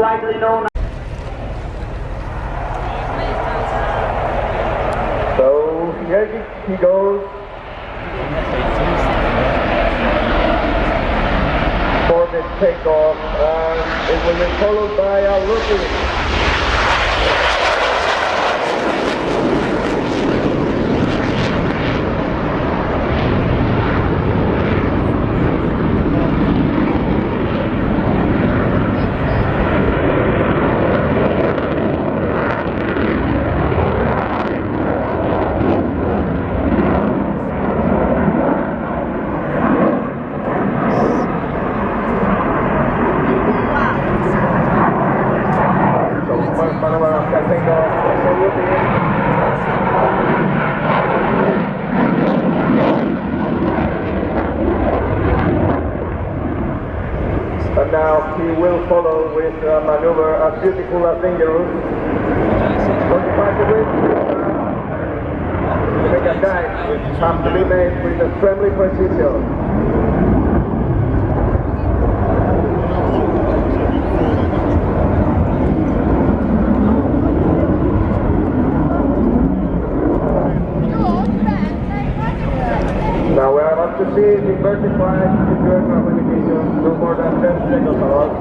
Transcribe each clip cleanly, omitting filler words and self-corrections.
widely known. So here he goes for the takeoff, and it will be followed by a looping. And now he will follow with a maneuver as beautiful as dangerous. 45 degrees. To make a dive which has to be made with extremely precision. Now we are about to see the inverted flight situation of indication, no more than 10 seconds allowed.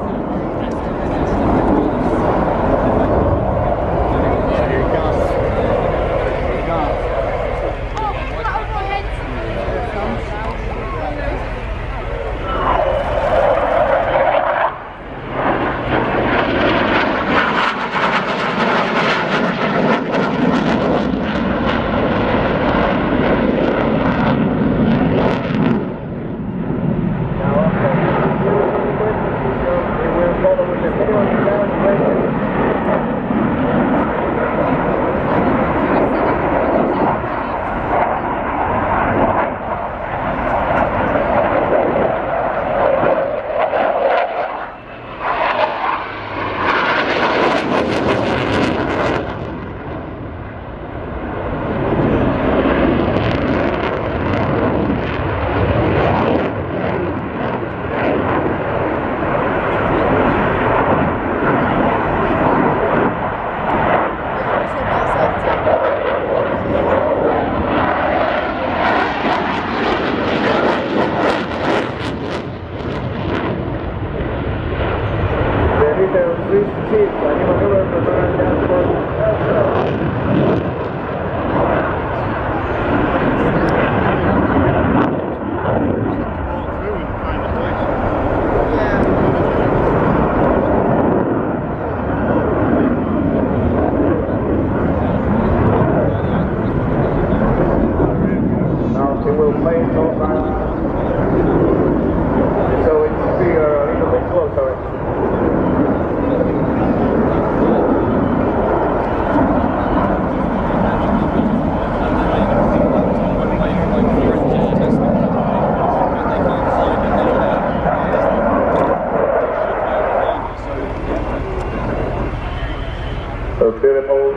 So beautiful.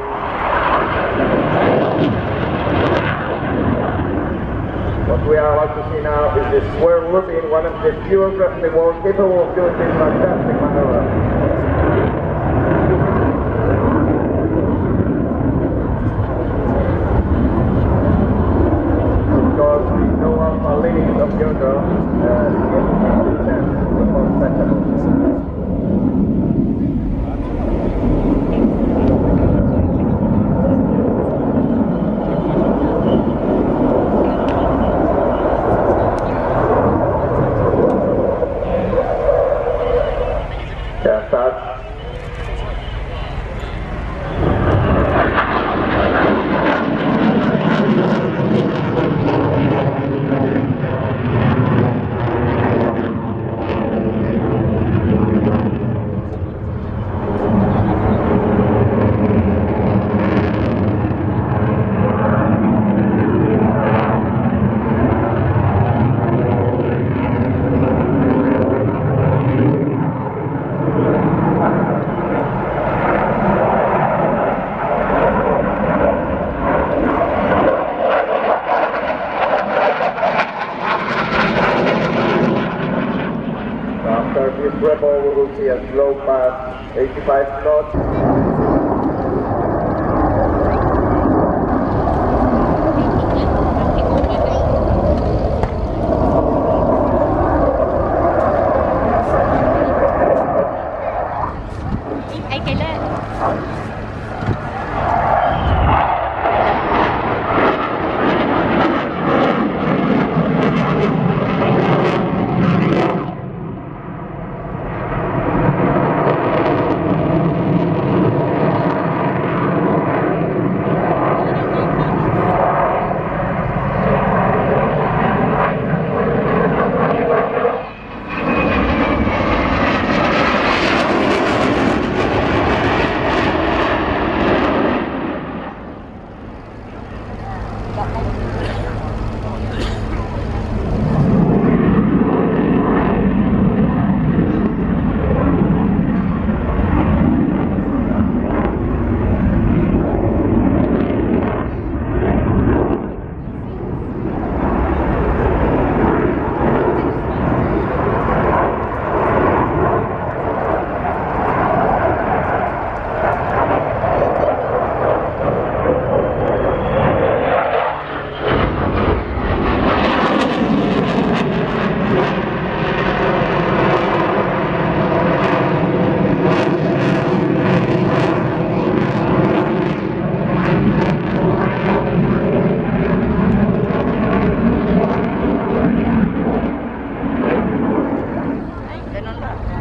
What we are about to see now is the square looping, one of the few aircraft in the world capable of doing this fantastic maneuver. Because the no alpha limit of the aircraft, 85 knots.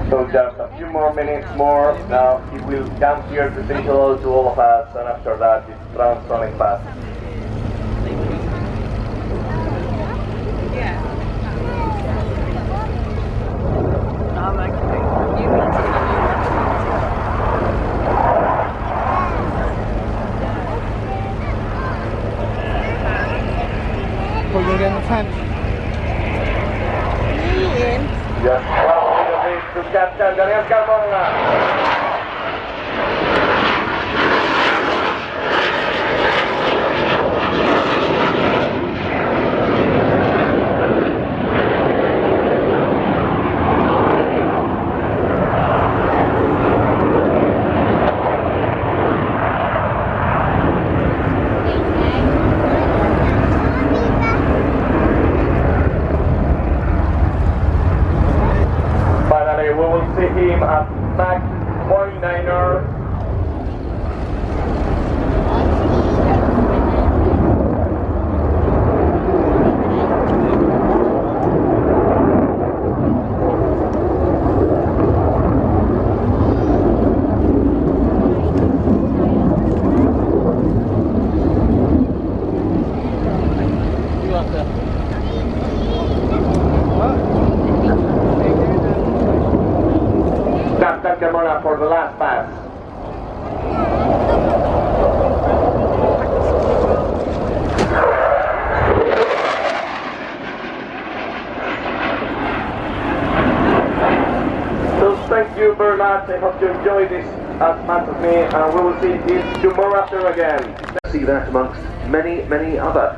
So just a few more minutes more, now he will come here to say hello to all of us, and after that it's transonic pass. Just to Captain Daniel Carmona. Finally, we will see him at Mach 0.9er. Captain Carmona for the last pass. So thank you very much. I hope you enjoyed this as much as me, and we will see this tomorrow after again. See that amongst many other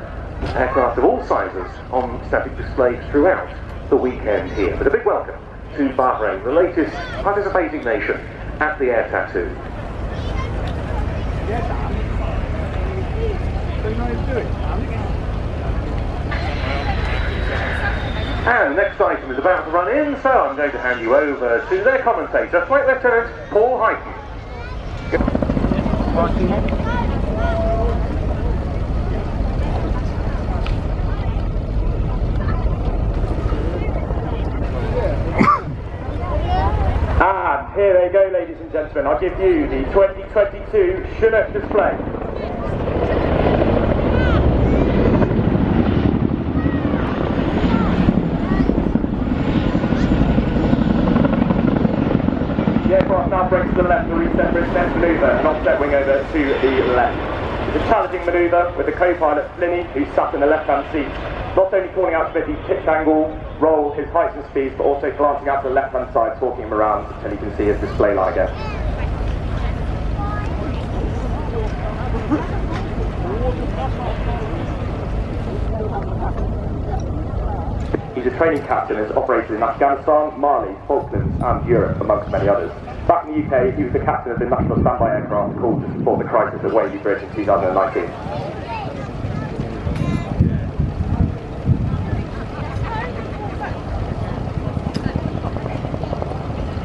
aircraft of all sizes on static display throughout the weekend here. But a big welcome to Bahrain, the latest participating nation at the Air Tattoo. And the next item is about to run in, so I'm going to hand you over to their commentator, Flight Lieutenant Paul Hyken. And here they go, ladies and gentlemen. I'll give you the 2022 Chinook display. The aircraft now brings to the left to reset for its next manoeuvre, an offset wing over to the left. It's a challenging manoeuvre with the co-pilot Flinny, who's sat in the left-hand seat, not only calling out to the pitch angle, roll, his heights and speeds, but also glancing out to the left-hand side, talking him around until you can see his display line again. He's a training captain and has operated in Afghanistan, Mali, Falklands and Europe, amongst many others. Back in the UK, he was the captain of the National Standby Aircraft called to support the crisis at Wavy Bridge in 2019.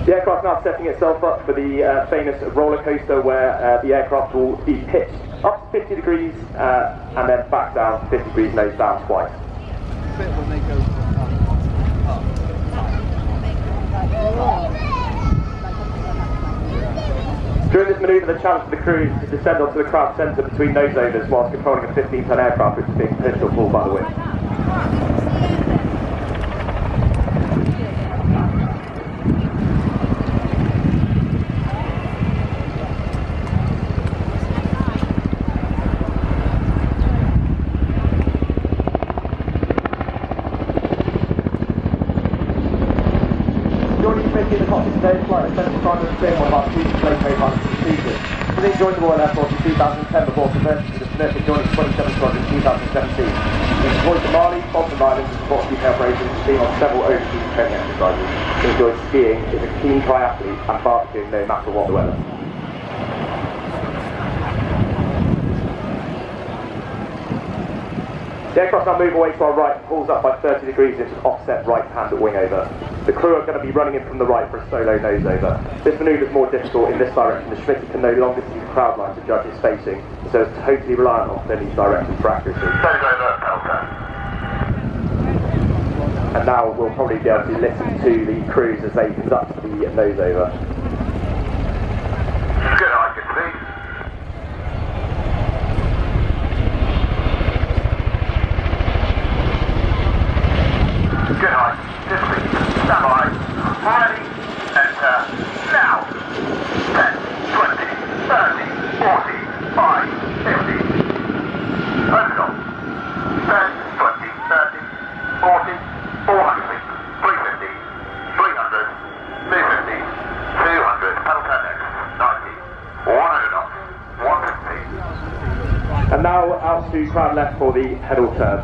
The aircraft now setting itself up for the famous roller coaster where the aircraft will be pitched up to 50 degrees and then back down to 50 degrees nose down twice. During this manoeuvre, the challenge for the crew is to descend onto the craft centre between nose overs whilst controlling a 15-ton aircraft which is being pushed or pulled by the wind. In the cockpit today, flight attendant Simon Spin, one of our chief plane co-pilots in the season. He joined the Royal Air Force in 2010 before converting to the Chinook and joining 27 Squadron in 2017. He deployed to Mali, Falkland Islands to support UK operations and been on several overseas training exercises. He enjoys skiing, is a keen triathlete and barbecuing no matter what the weather. The aircraft now moves away to our right and pulls up by 30 degrees into an offset right-hand wing over. The crew are going to be running in from the right for a solo nose over. This manoeuvre is more difficult in this direction as Schmidt can no longer see the crowd line to judge his spacing, so is totally reliant on Flinny's direction for accuracy. Nose over, Delta. And now we'll probably be able to listen to the crews as they conduct the nose over. Good eye, good speed. Good eye, good speed. Stand by. Ready. Enter. Now. 10, 20, 30, 40, 5, 50. Open up. 10, 20, 30, 40, 400 feet. 350, 300, 250, 200. Pedal turn next. 90. 100 knots. 150. And now out to crowd left for the pedal turn.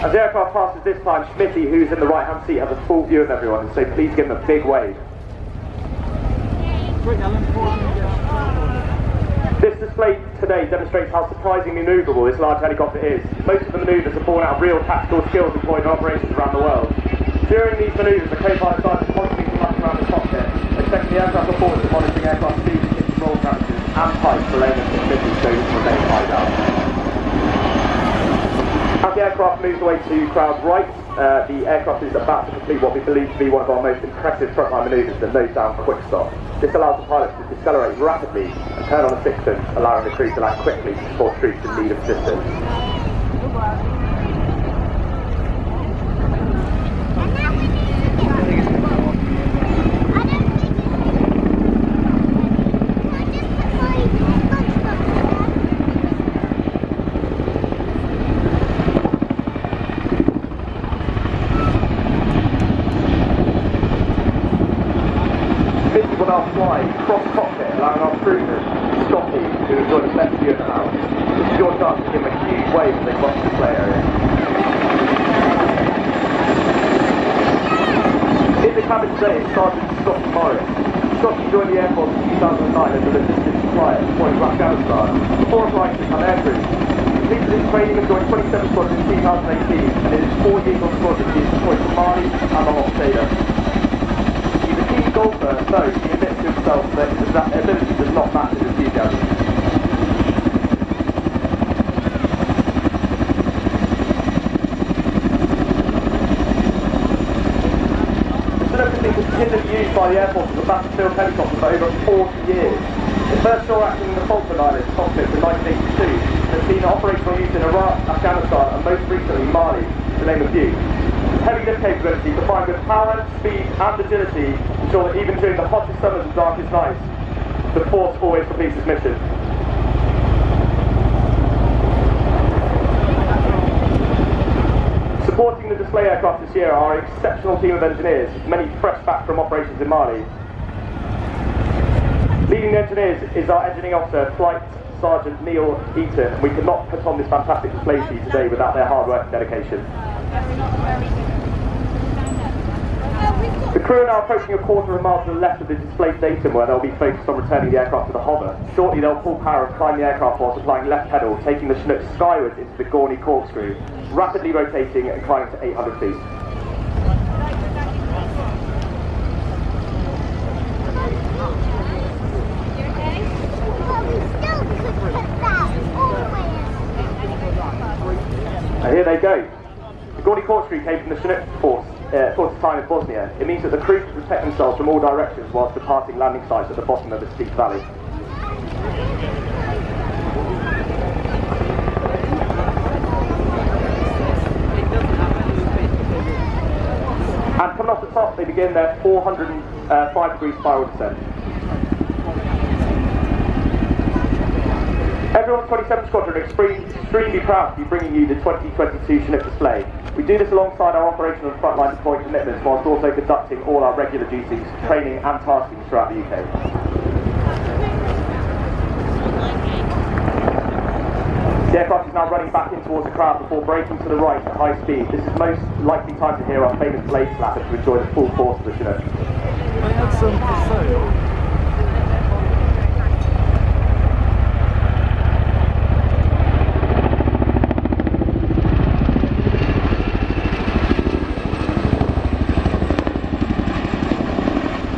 As the aircraft passes this time, Schmitty, who's in the right-hand seat, has a full view of everyone, so please give him a big wave. This display today demonstrates how surprisingly manoeuvrable this large helicopter is. Most of the manoeuvres are born out of real tactical skills employed in operations around the world. During these manoeuvres, the co-pilot sergeant constantly conducts around the cockpit, expecting the aircraft performance and monitoring aircraft speed, pitch, roll parameters, and height for laying and Schmitty so he can remain high down. As the aircraft moves away to crowd right, the aircraft is about to complete what we believe to be one of our most impressive frontline manoeuvres, the nose-down quick stop. This allows the pilots to decelerate rapidly and turn on the sixpence, allowing the crew to land quickly to support troops in need of assistance. Fly cross cockpit, allowing our crewmen, Scotty, to enjoy the best view of the house. This is your chance to give them a huge wave as they cross the display area. In the cabin today is Sergeant Scotty Morris. Scotty joined the Air Force in 2009 as a logistics flyer deployed to Afghanistan before applying to become aircrew. He completed his training and joined 27 Squadron in 2018, and in his 4 years on squadron he is deployed to Mali and Australia. He's a keen golfer, though he admits to himself that his ability does not match his enthusiasm. The Chinook has been continually used by the Air Force as a battlefield helicopter for over 40 years. It first saw action in the Falkland Islands cockpit in 1982 and has been operational use in Iraq, Afghanistan and most recently Mali, to name a few. Heavy lift capability combined with power, speed and agility ensure that even during the hottest summers and darkest nights, the force always completes its mission. this year are an exceptional team of engineers, many fresh back from operations in Mali. Leading the engineers is our engineering officer, Flight Sergeant Neil Eaton. We could not put on this fantastic display for you today without their hard work and dedication. The crew are now approaching a quarter of a mile to the left of the display station where they'll be focused on returning the aircraft to the hover. Shortly they'll pull power and climb the aircraft whilst applying left pedal, taking the Chinook skywards into the Gorney corkscrew, rapidly rotating and climbing to 800 feet. And here they go. The Gorney corkscrew came from the Chinook force time in Bosnia. It means that the crew can protect themselves from all directions whilst departing landing sites at the bottom of the steep valley. And coming off the top, they begin their 405 degree spiral descent. Everyone at 27 Squadron are extremely proud to be bringing you the 2022 Chinook display. We do this alongside our operational and frontline deployment commitments whilst also conducting all our regular duties, training and tasking throughout the UK. The aircraft is now running back in towards the crowd before braking to the right at high speed. This is most likely time to hear our famous blade slapper to enjoy the full force of the Chinook. I had some for sale.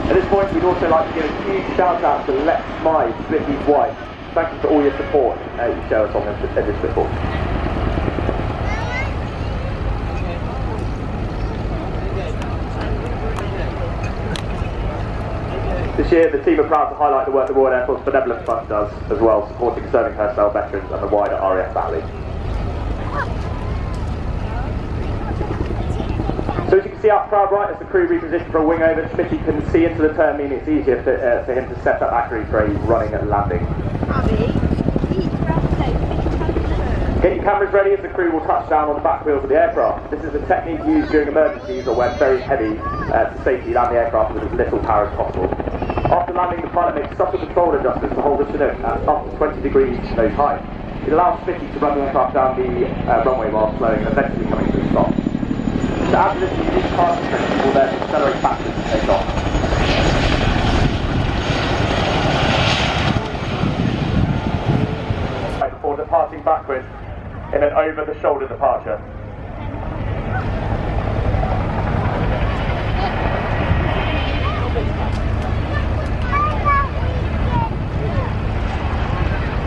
At this point, we'd also like to give a huge shout out to Lex Smythe, Smithy's wife. Thank you for all your support you show us on this football. This year, the team are proud to highlight the work the Royal Air Force Benevolence Fund does as well, supporting serving personnel, veterans and the wider RAF family. So as you can see up proud right as the crew reposition for a wing over, Smithy can see into the turn, meaning it's easier for him to set up accurately for a running and landing. Get your cameras ready as the crew will touch down on the back wheels of the aircraft. This is a technique used during emergencies or when very heavy to safely land the aircraft with as little power as possible. After landing, the pilot makes subtle control adjustments to hold the Chinook at up to 20 degrees nose height. It allows Smithy to run the aircraft down the runway while slowing and eventually coming to a stop. To add to this, the unique part of the will then accelerate backwards and take off. Before departing backwards in an over-the-shoulder departure.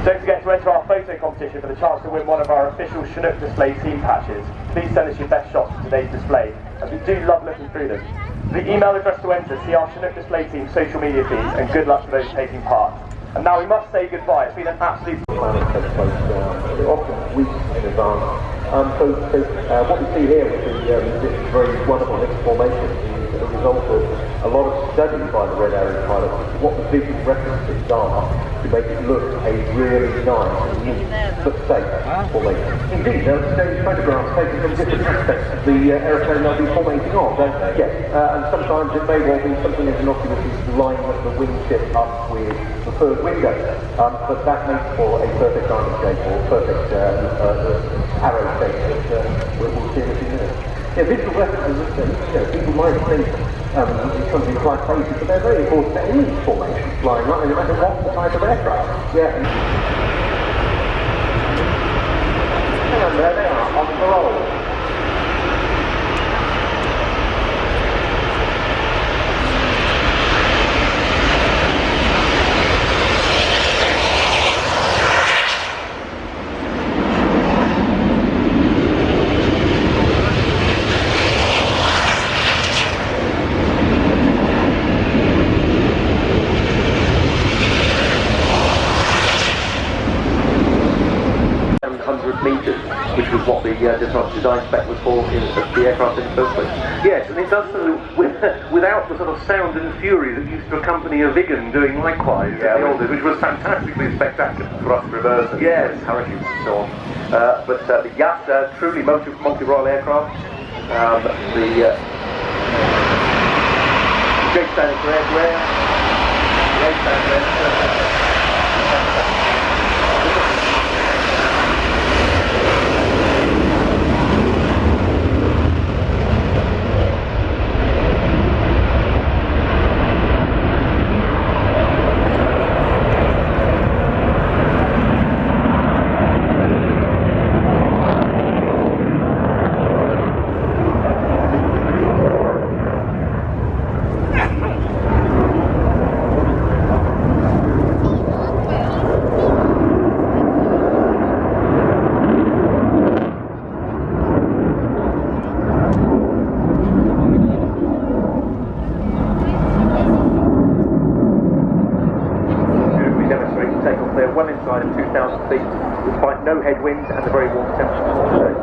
Don't forget to enter our photo competition for the chance to win one of our official Chinook display team patches. Please send us your best shots for today's display, as we do love looking through them. The email address to enter, see our Chinook display team's social media feeds, and good luck to those taking part. And now we must say goodbye. It's been an absolute planning takes place often weeks in advance. What we see here with this very wonderful mixed formation is a result of a lot of study by the Red Area pilots as to what the visual references are to make it look a really nice and neat but safe formation. Indeed, there are photographs taken from different aspects of the aeroplane they'll be formating on. Yes, and sometimes it may well be something as innocuous as lining the wing tip up with the third window, but that makes for a perfect diamond shape or perfect arrow shape that we'll see in a few minutes. Yeah, visual references, people might think something quite crazy, but they're very important to any formation flying, right? No matter what the type of aircraft. Yeah. And there they are, on parole. Meters, which was what the design spec was for in the aircraft in the first place. Yes, and it does so without the sort of sound and fury that used to accompany a Vigan doing likewise, which was fantastically spectacular. Thrust reverse, yes, parachutes and so on. But the RIAT, truly multi-role aircraft, the J standing for air-to-air, the A standing for air-to-air. Well inside of 2,000 feet, despite no headwind and the very warm temperatures today.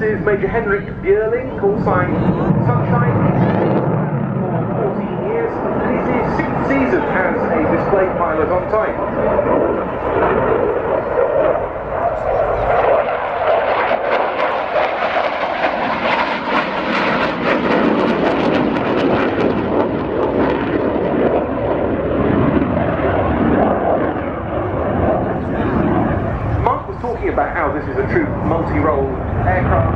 Is Major Henrik Björling, call sign Sunshine, for 14 years, and it's his 6th season as a display pilot on time. Mark was talking about how this is a true multi-role aircraft.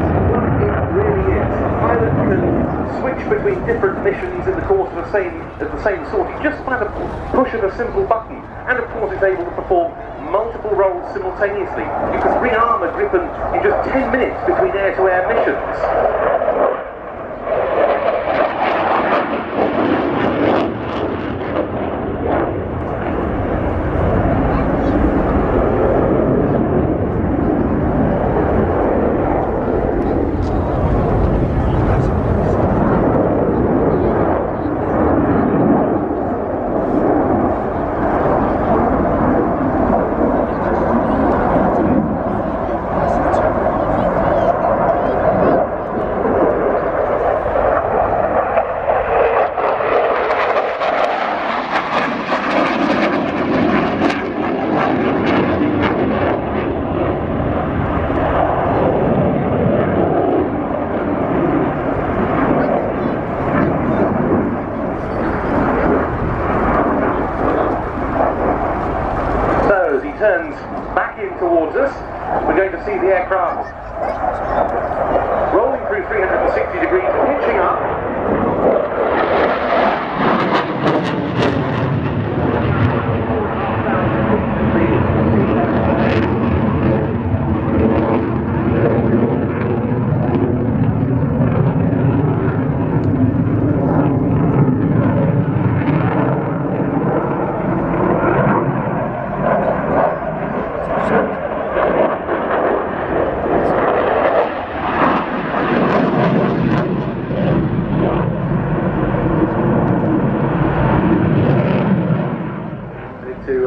It really is. A pilot can switch between different missions in the course of the same sortie just by the push of a simple button, and of course it's able to perform multiple roles simultaneously. You can rearm a Gripen in just 10 minutes between air-to-air missions. Turns back in towards us, we're going to see the aircraft rolling through 360 degrees, pitching up.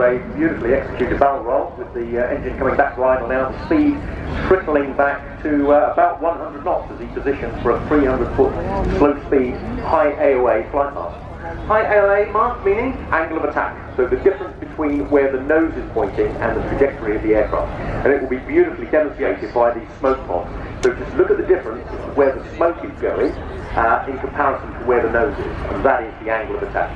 A beautifully executed barrel roll with the engine coming back to idle now, the speed trickling back to about 100 knots as he positions for a 300-foot slow speed high AOA flight path. High AOA mark meaning angle of attack, so the difference between where the nose is pointing and the trajectory of the aircraft, and it will be beautifully demonstrated by these smoke pods. So just look at the difference where the smoke is going in comparison to where the nose is, and that is the angle of attack.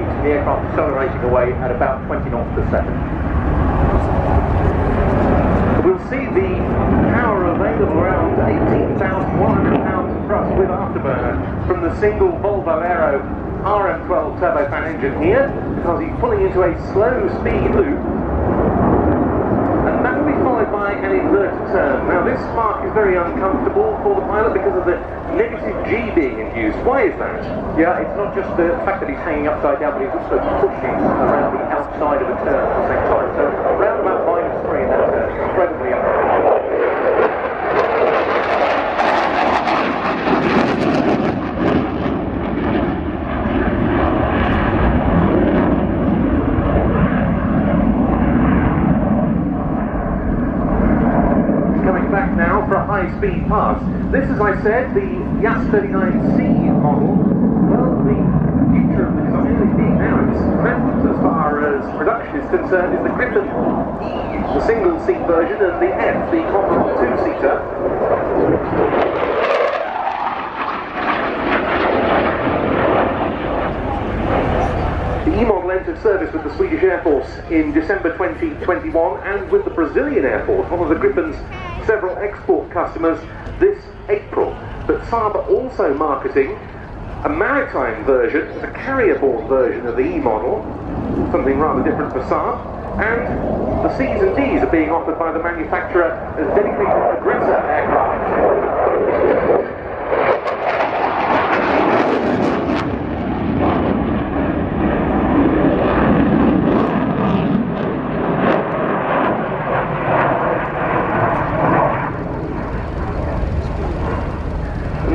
speeds, and the aircraft accelerating away at about 20 knots per second. We'll see the power available around 18,100 pounds of thrust with afterburner from the single Volvo Aero RM12 turbofan engine here, because he's pulling into a slow speed loop, and that will be followed by an inverted turn. Now this mark is very uncomfortable for the pilot because of the negative G being induced. Why is that? Yeah, it's not just the fact that he's hanging upside down, but he's also pushing around the outside of the turn at the same time. So around about -3 in that turn, incredibly uncomfortable. Now for a high-speed pass. This, as I said, the YAS-39C model. Well, the future of the design is being now it's as far as production is concerned is the Gripen E, the single-seat version, and the F, the comparable two-seater. The E-model entered service with the Swedish Air Force in December 2021 and with the Brazilian Air Force, one of the Gripen's several export customers, this April. But Saab are also marketing a maritime version, a carrier-borne version of the E-model, something rather different for Saab, and the C's and D's are being offered by the manufacturer as dedicated aggressor aircraft.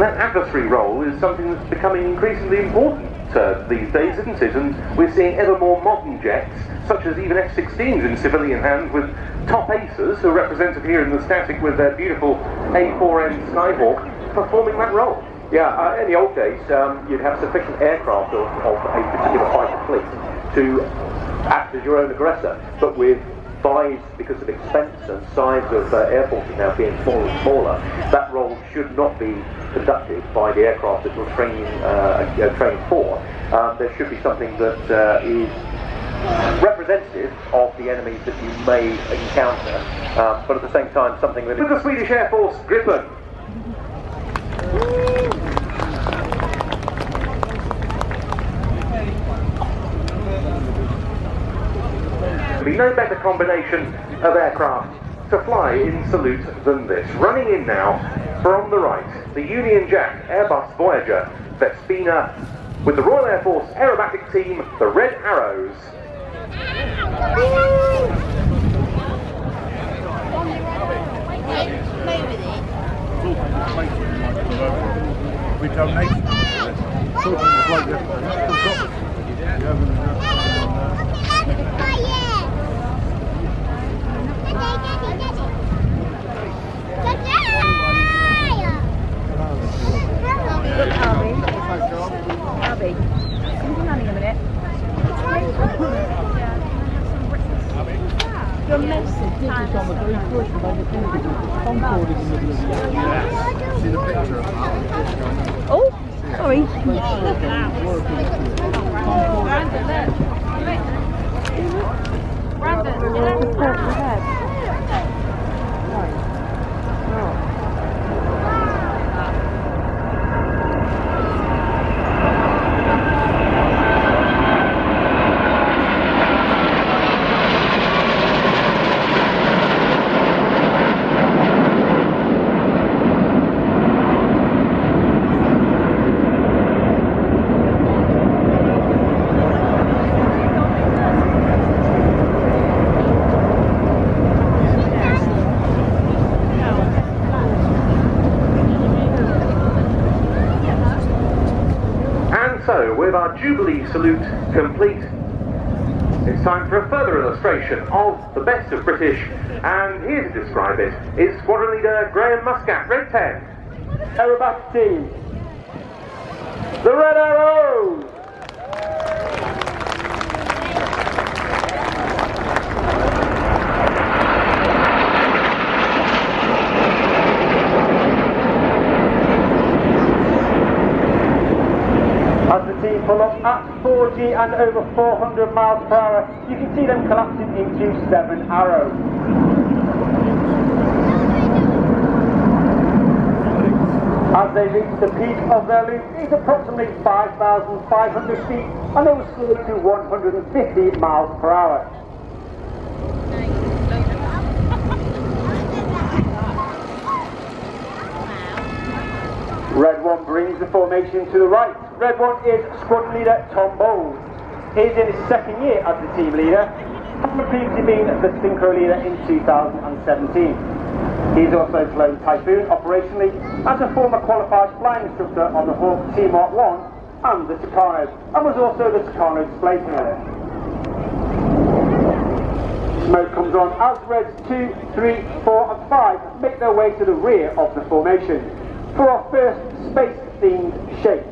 That adversary role is something that's becoming increasingly important these days, isn't it? And we're seeing ever more modern jets, such as even F-16s in civilian hands, with top acers, who are represented here in the static with their beautiful A4N Skyhawk, performing that role. Yeah, in the old days, you'd have sufficient aircraft of a particular fighter fleet to act as your own aggressor, but with because of expense and size of air forces now being smaller and smaller, that role should not be conducted by the aircraft that you're training for. There should be something that is representative of the enemies that you may encounter, but at the same time something that is... With the Swedish Air Force Gripen. There'll be no better combination of aircraft to fly in salute than this. Running in now from the right, the Union Jack Airbus Voyager Vespina with the Royal Air Force aerobatic team, the Red Arrows. We donated Abby, come to Nanny in a minute. You're messy. Oh, sorry. Brandon, So, with our Jubilee salute complete, it's time for a further illustration of the best of British, and here to describe it is Squadron Leader Graham Muscat, Red 10. Aerobatic team, the Red Arrows! As the team pull up at 4G and over 400 miles per hour, you can see them collapsing into 7 Arrow. As they reach the peak of their loop, it's approximately 5,500 feet and they will slow to 150 miles per hour. Red 1 brings the formation to the right. Red 1 is squadron leader Tom Bowles. He's in his second year as the team leader, having previously been the synchro leader in 2017. He's also flown Typhoon operationally as a former qualified flying instructor on the Hawk T-Mark 1 and the Tucano, and was also the Tucano display pilot. Smoke comes on as Reds 2, 3, 4 and 5 make their way to the rear of the formation for our first space-themed shapes.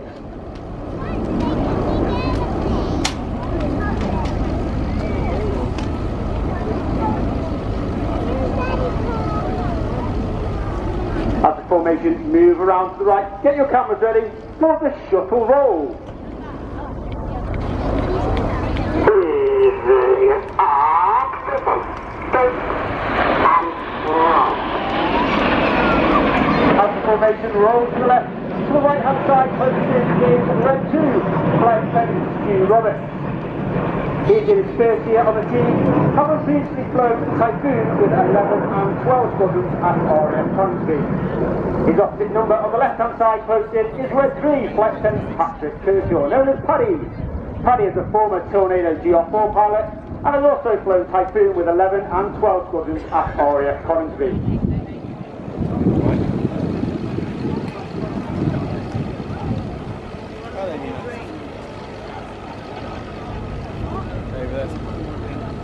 As the formation move around to the right, get your cameras ready for the shuttle roll. As the formation rolls to the left, to the right hand side, closest is Red 2, Flight Attendant Stu Roberts. He's in his first year on the team, having previously flown Typhoon with 11 and 12 squadrons at RIAT Coventry. His opposite number on the left hand side posted is Red 3, Flight Attendant Patrick Kershaw, known as Paddy. Paddy is a former Tornado GR4 pilot and has also flown Typhoon with 11 and 12 squadrons at RIAT Coventry.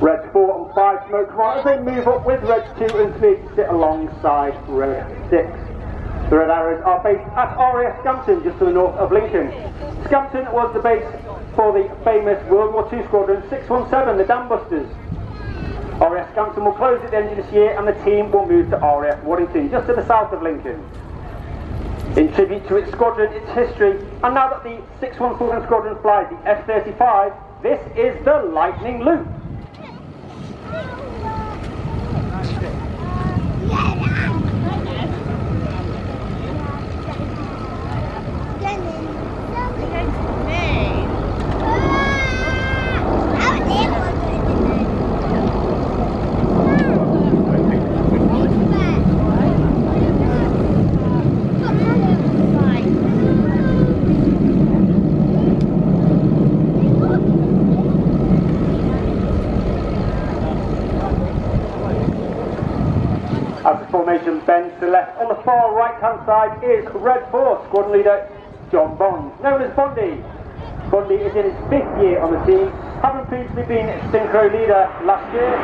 Reds 4 and 5 smoke come on as they move up with Reds 2 and 3 to sit alongside Red 6. The Red Arrows are based at RAF Scampton, just to the north of Lincoln. Scampton was the base for the famous World War II Squadron 617, the Dam Busters. RAF Scampton will close at the end of this year and the team will move to RAF Waddington, just to the south of Lincoln. In tribute to its squadron, its history, and now that the 617 Squadron flies the F-35, this is the Lightning Loop. Formation bends to the left. On the far right hand side is Red 4 squadron leader John Bond, known as Bondy. Bondy is in his 5th year on the team, having previously been synchro leader last year.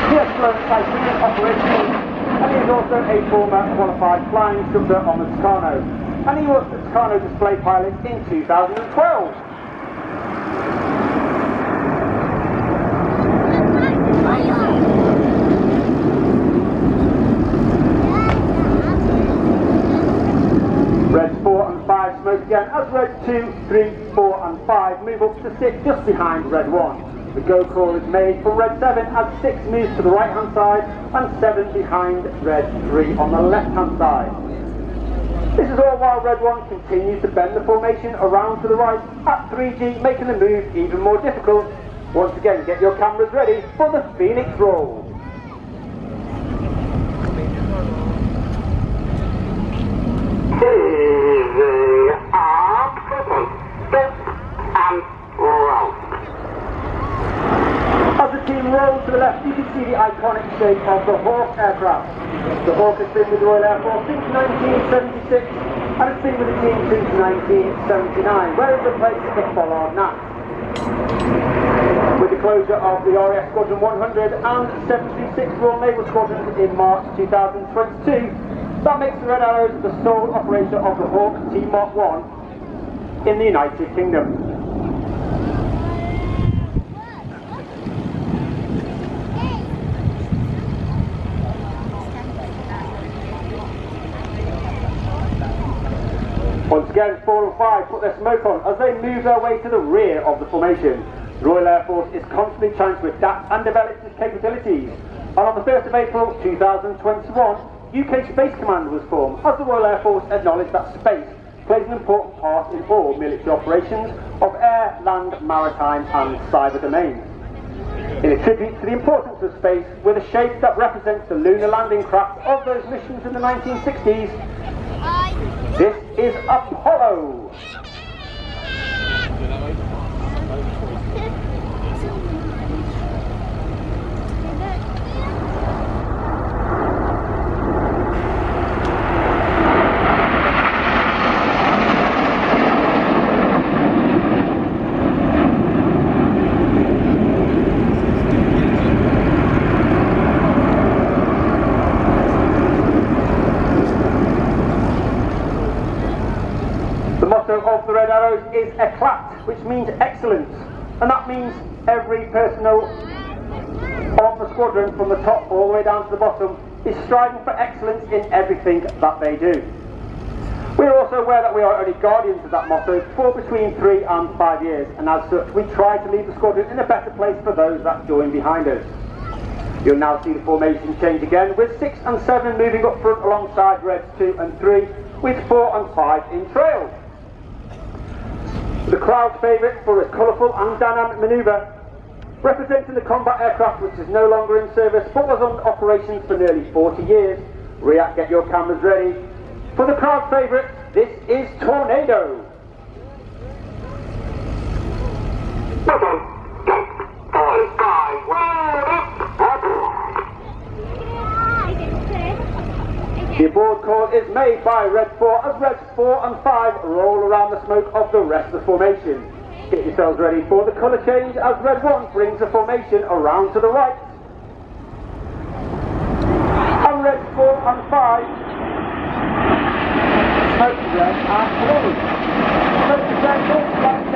He has flown Typhoon operationally and he is also a former qualified flying instructor on the Tucano, and he was the Tucano display pilot in 2012. Reds 4 and 5 smoke again as Red 2, 3, 4 and 5 move up to sit just behind Red 1. The go call is made for Red 7 as 6 moves to the right hand side and 7 behind Red 3 on the left hand side. This is all while Red 1 continues to bend the formation around to the right at 3G, making the move even more difficult. Once again, get your cameras ready for the Phoenix roll. As the team rolls to the left, you can see the iconic shape of the Hawk aircraft. The Hawk has been with the Royal Air Force since 1976 and has been with the team since 1979, where it replaced the Follard Gnat. With the closure of the RAF Squadron 100 and 736 Royal Naval Squadrons in March 2022, that makes the Red Arrows the sole operator of the Hawk T-Mark 1 in the United Kingdom. Once again, 4 and 5 put their smoke on as they move their way to the rear of the formation. The Royal Air Force is constantly trying to adapt and develop its capabilities. And on the 1st of April 2021, UK Space Command was formed as the Royal Air Force acknowledged that space plays an important part in all military operations of air, land, maritime and cyber domains. In a tribute to the importance of space, with a shape that represents the lunar landing craft of those missions in the 1960s, this is Apollo. Of the Red Arrows is Eclat, which means excellence, and that means every personnel of the squadron from the top all the way down to the bottom is striving for excellence in everything that they do. We are also aware that we are only guardians of that motto for between 3 and 5 years, and as such we try to leave the squadron in a better place for those that join behind us. You'll now see the formation change again, with 6 and 7 moving up front alongside Reds 2 and 3, with 4 and 5 in trail. The crowd's favourite for its colourful and dynamic manoeuvre, representing the combat aircraft which is no longer in service but was on operations for nearly 40 years. RIAT, get your cameras ready. For the crowd favourite, this is Tornado. The aboard call is made by Red 4 as Reds 4 and 5 roll around the smoke of the rest of the formation. Get yourselves ready for the colour change as Red 1 brings the formation around to the right. And Reds 4 and 5 smoke red and blue. Smoke red looks like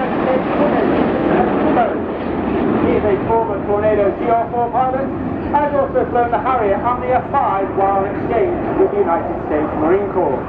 he is a former Tornado TR4 pilot and has also flown the Harrier and the F-5 while on exchange with the United States Marine Corps.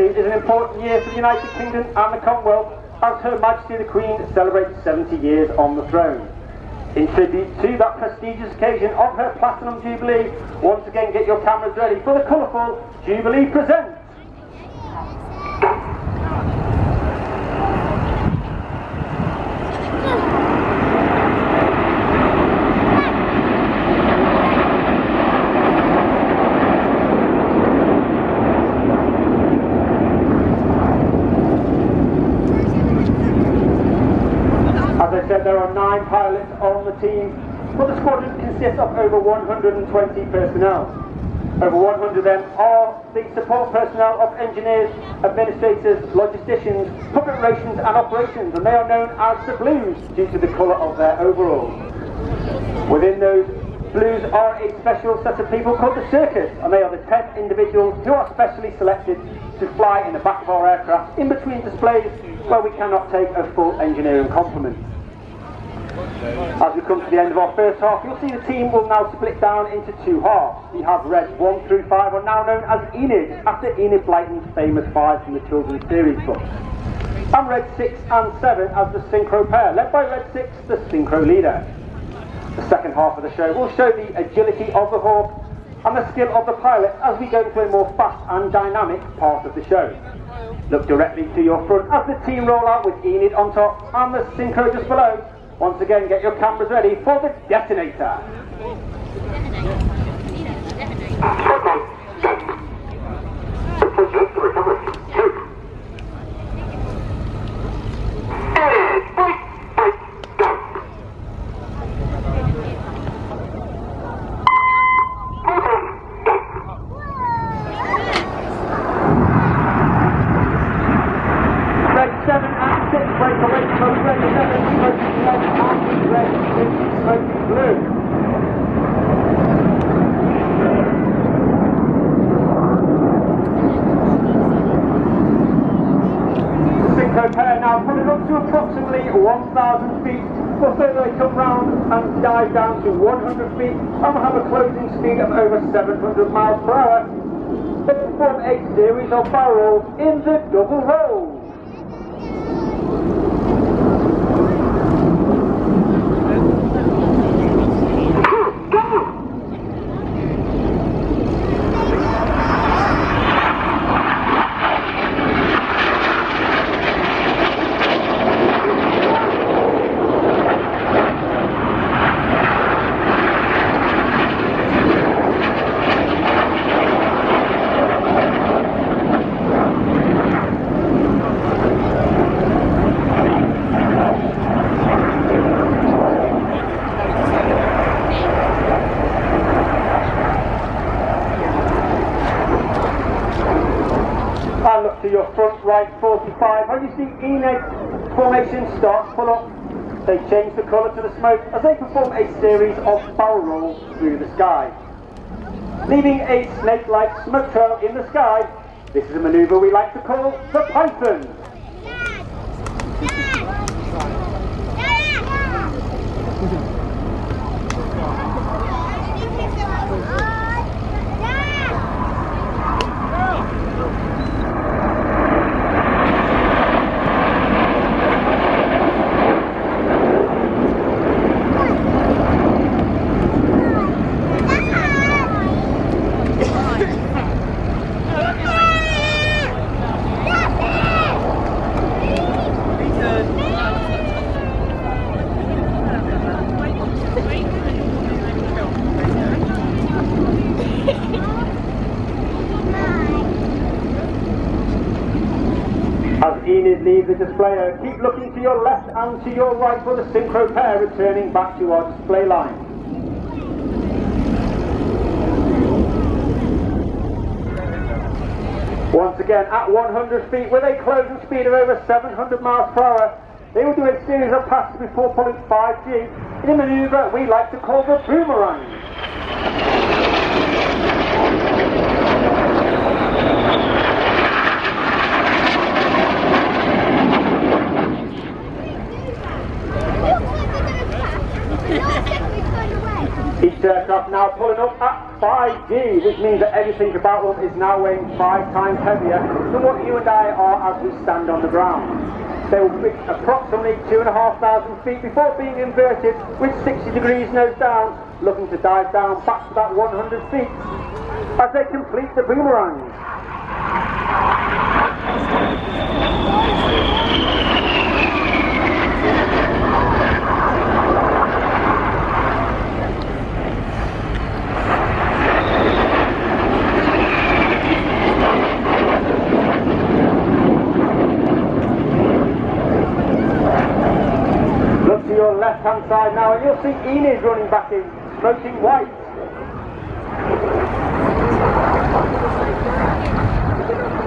Is an important year for the United Kingdom and the Commonwealth as Her Majesty the Queen celebrates 70 years on the throne. In tribute to that prestigious occasion of her Platinum Jubilee, once again get your cameras ready for the colourful Jubilee Presents. There are 9 pilots on the team, but the squadron consists of over 120 personnel. Over 100 of them are the support personnel of engineers, administrators, logisticians, public relations and operations, and they are known as the Blues due to the colour of their overalls. Within those Blues are a special set of people called the Circus, and they are the 10 individuals who are specially selected to fly in the back of our aircraft in between displays where we cannot take a full engineering complement. As we come to the end of our first half, you'll see the team will now split down into 2 halves. We have Reds 1 through 5 are now known as Enid, after Enid Blyton's famous 5 from the children's series books. And Reds 6 and 7 as the synchro pair, led by Red 6, the synchro leader. The second half of the show will show the agility of the Hawk and the skill of the pilot as we go into a more fast and dynamic part of the show. Look directly to your front as the team roll out with Enid on top and the synchro just below. Once again, get your cameras ready for the detonator. Red 7 and 6 break away from Red 7, smoking red and Red 6 smoking blue. 1,000 feet, before they come round and dive down to 100 feet and will have a closing speed of over 700 miles per hour. They perform a series of barrel rolls in the double roll. And look to your front right 45. How you see Enid formation starts pull up. They change the colour to the smoke as they perform a series of barrel rolls through the sky, leaving a snake-like smoke trail in the sky. This is a manoeuvre we like to call the Typhoon. As Enid leaves the displayer, keep looking to your left and to your right for the synchro pair returning back to our display line. Once again, at 100 feet with a closing speed of over 700 miles per hour, they will do a series of passes before pulling 5G in a manoeuvre we like to call the boomerang. Each aircraft now pulling up at 5G, which means that everything about them is now weighing 5 times heavier than what you and I are as we stand on the ground. They will reach approximately 2,500 feet before being inverted with 60 degrees nose down, looking to dive down back to that 100 feet as they complete the boomerang. Your left-hand side now, and you'll see Enid running back in, smoking white.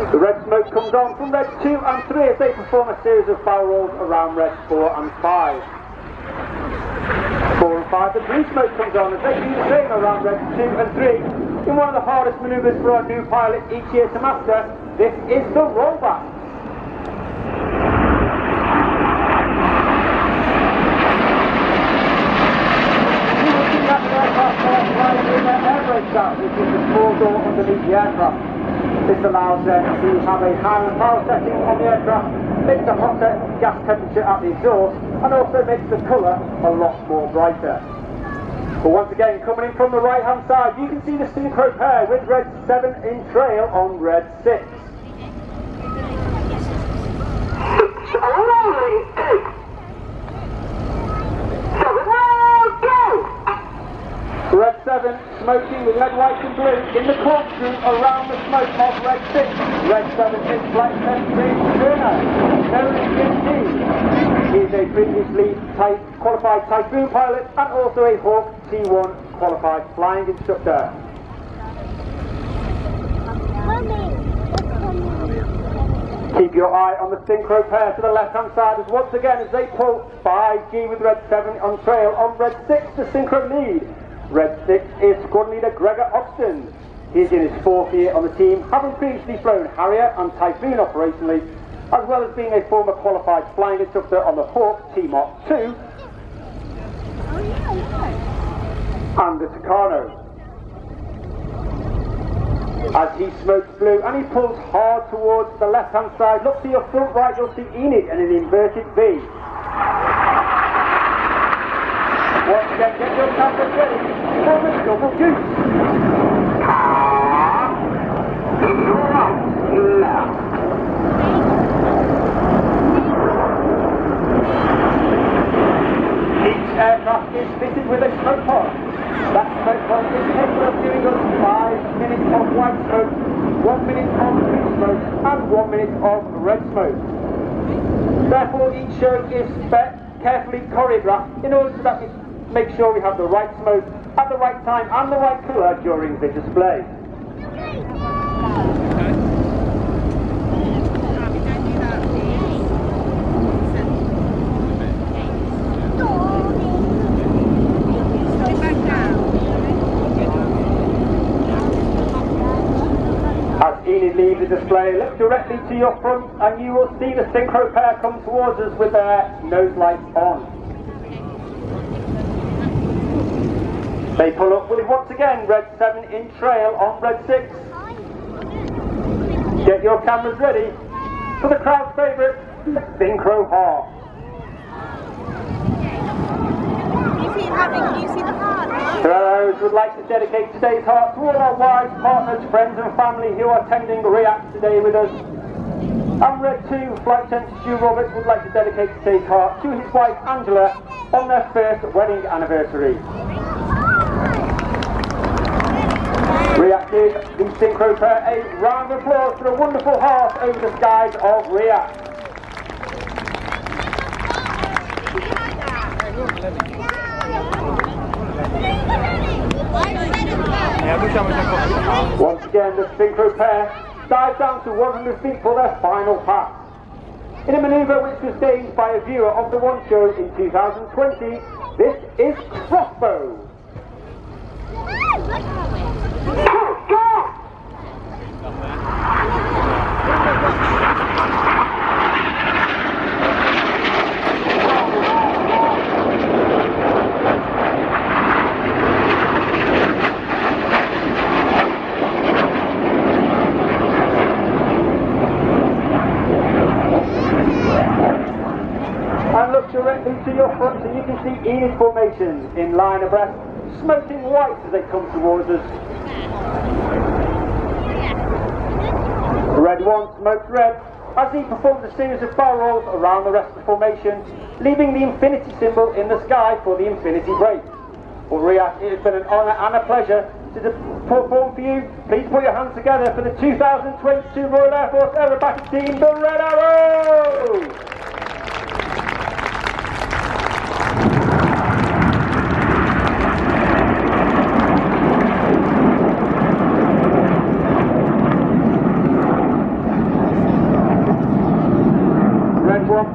The red smoke comes on from red 2 and 3 as they perform a series of barrel rolls around red 4 and 5. 4 and 5, the blue smoke comes on as they do the same around red 2 and 3. In one of the hardest manoeuvres for our new pilot each year to master, this is the rollback. Which is the small door underneath the aircraft. This allows them to have a higher power setting on the aircraft, makes a hotter gas temperature at the exhaust, and also makes the colour a lot more brighter. But once again, coming in from the right hand side, you can see the synchro pair with red 7 in trail on red 6. Red 7 smoking with red, white and blue in the corkscrew around the smoke of red 6. Red 7 is Flight 10 James Turner, known as JT. He is a previously qualified Typhoon pilot and also a Hawk T1 qualified flying instructor. Keep your eye on the synchro pair to the left hand side as once again as they pull 5G with red 7 on trail on red 6 the synchro lead. Red 6 is squad leader Gregor Oxton. He is in his 4th year on the team, having previously flown Harrier and Typhoon operationally, as well as being a former qualified flying instructor on the Hawk T-Mark II and the Tucano. As he smokes blue and he pulls hard towards the left-hand side, look to your front right, you'll see Enid in an inverted V. Once again, get your cameras ready for the double goose. Each aircraft is fitted with a smoke pod. That smoke pod is capable of giving us 5 minutes of white smoke, 1 minute of blue smoke, and 1 minute of red smoke. Therefore, each show is carefully choreographed in order so that we make sure we have the right smoke at the right time and the right colour during the display. As Enid leaves the display, look directly to your front and you will see the synchro pair come towards us with their nose lights on. They pull up with once again red 7 in trail on red 6. Get your cameras ready for the crowd's favourite, the synchro half. You see the heart? Ferreros would like to dedicate today's heart to all our wives, partners, friends and family who are attending RIAT today with us. And Red 2, Flight Centre Stu Roberts would like to dedicate today's heart to his wife Angela on their first wedding anniversary. RIAT give the synchro pair a round of applause for a wonderful heart over the skies of RIAT. Once again, the synchro pair dive down to 100 feet for their final pass. In a manoeuvre which was staged by a viewer of the One Show in 2020, this is Crossbow. And look directly to your front so you can see Enid formation in line abreast, smoking white as they come towards us. Red 1 smokes red as he performs a series of barrel rolls around the rest of the formation, leaving the infinity symbol in the sky for the infinity break. Well, RIAT, it has been an honour and a pleasure to perform for you. Please put your hands together for the 2022 Royal Air Force Aerobatic Team, the Red Arrows!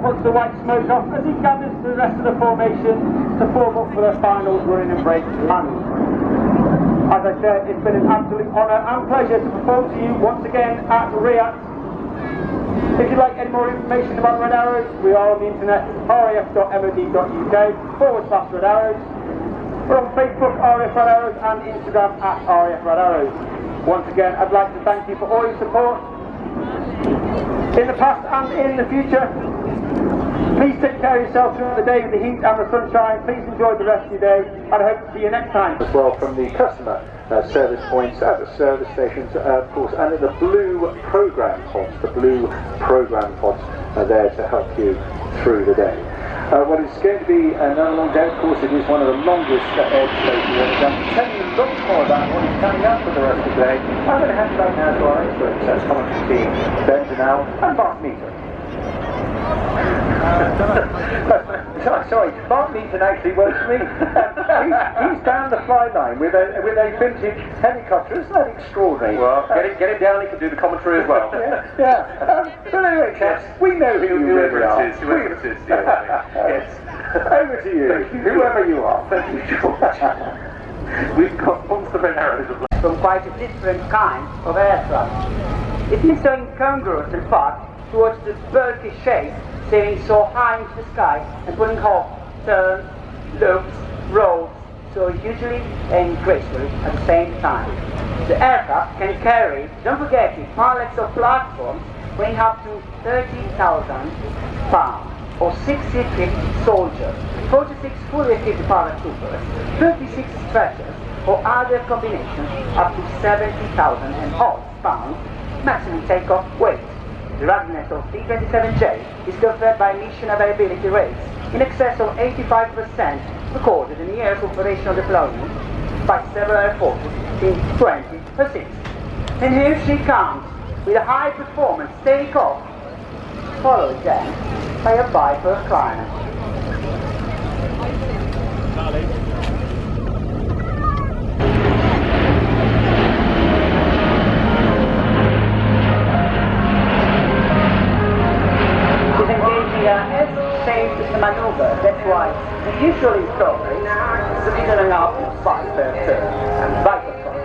Puts the white smoke off as he gathers the rest of the formation to form up for their final running and break land. As I said, it's been an absolute honour and pleasure to perform to you once again at RIAT. If you'd like any more information about Red Arrows, we are on the internet, raf.mod.uk/Red Arrows. We're on Facebook, RF Red Arrows, and Instagram at RF Red Arrows. Once again, I'd like to thank you for all your support in the past and in the future. Please take care of yourself through the day with the heat and the sunshine. Please enjoy the rest of your day, and I hope to see you next time. As well from the customer service points at the service stations, of course, and in the blue program pods. The blue program pods are there to help you through the day. Well, it's going to be another long day. Of course, it is one of the longest air shows we've ever done. To tell you lots more about what is coming up for the rest of the day, I'm going to hand it back now to our experts, commentary team, Ben Janelle and Mark Meaton. Sorry, Mark Meaton actually works for me. He's down the fly line with a vintage helicopter. Isn't that extraordinary? Well, get him down, he can do the commentary as well. Yeah. But anyway, chaps, we know who you really are. Whoever it is, yes. Over to you, whoever you are. Thank you, George. We've got monster Red Arrows from quite a different kind of aircraft. It is so incongruous, in fact, towards the bulky chase, sailing so high into the sky and pulling off turns, loops, rolls, so hugely and gracefully at the same time. The aircraft can carry, don't forget it, pallets of platforms weighing up to 30,000 pounds, or 63 soldiers, 46 fully equipped paratroopers, 36 stretchers, or other combinations up to 70,000 and odd pounds maximum takeoff weight. The ruggedness of C-27J is confirmed by mission availability rates in excess of 85% recorded in years of operational deployment by several air forces in 2006. And here she comes with a high performance takeoff, followed then by a Viper climb. She's engaging a S-shaped maneuver, that's why the usual install rate is a little and a half knots per turn, and Viper climb.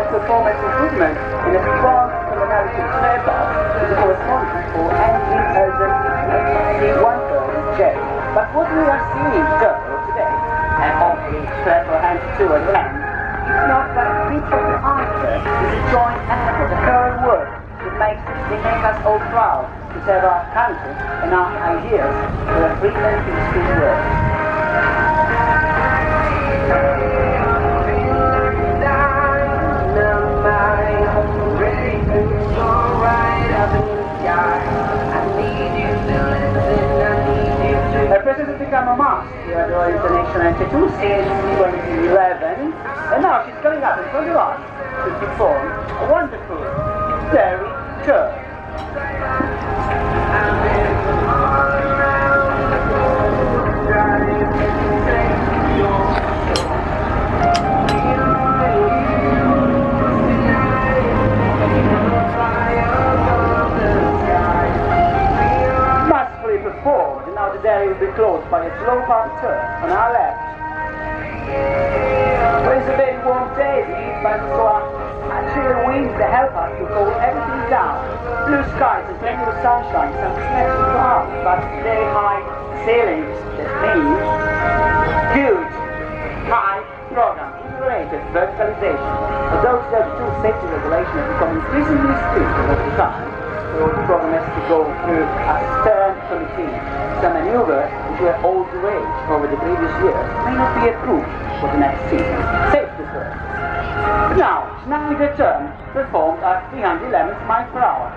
Performance improvement in a strong criminality flare bar is the correspondent for engine urgent C-130J. But what we are seeing though today, and hopefully clever hands to at the end, is not that bit of the answer is a joint effort, a third work that make us all proud to serve our country and our ideas for a free and peaceful world. The president became a must here at the Royal International Institute since 2011, and now she's coming up in front of us to perform a wonderful dairy turn. Forward, and now the dairy will be closed by a slow part turn on our left. Well, it's a very warm day, but so actually the winds that help us to cool everything down. Blue skies and plenty of sunshine, some snatchy clouds, but very high ceilings. That means huge, high program, related verticalization. Although two safety regulations have become increasingly strict over the time, so the program has to go through a stern routine. Some maneuvers which were all the rage over the previous years may not be approved for the next season. Safety first. But now, snapping the turn performed at 311 miles per hour.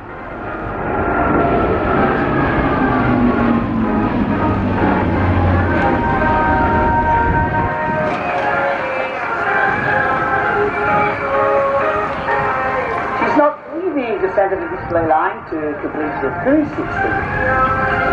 She's not leaving the center of the display line to complete the 360.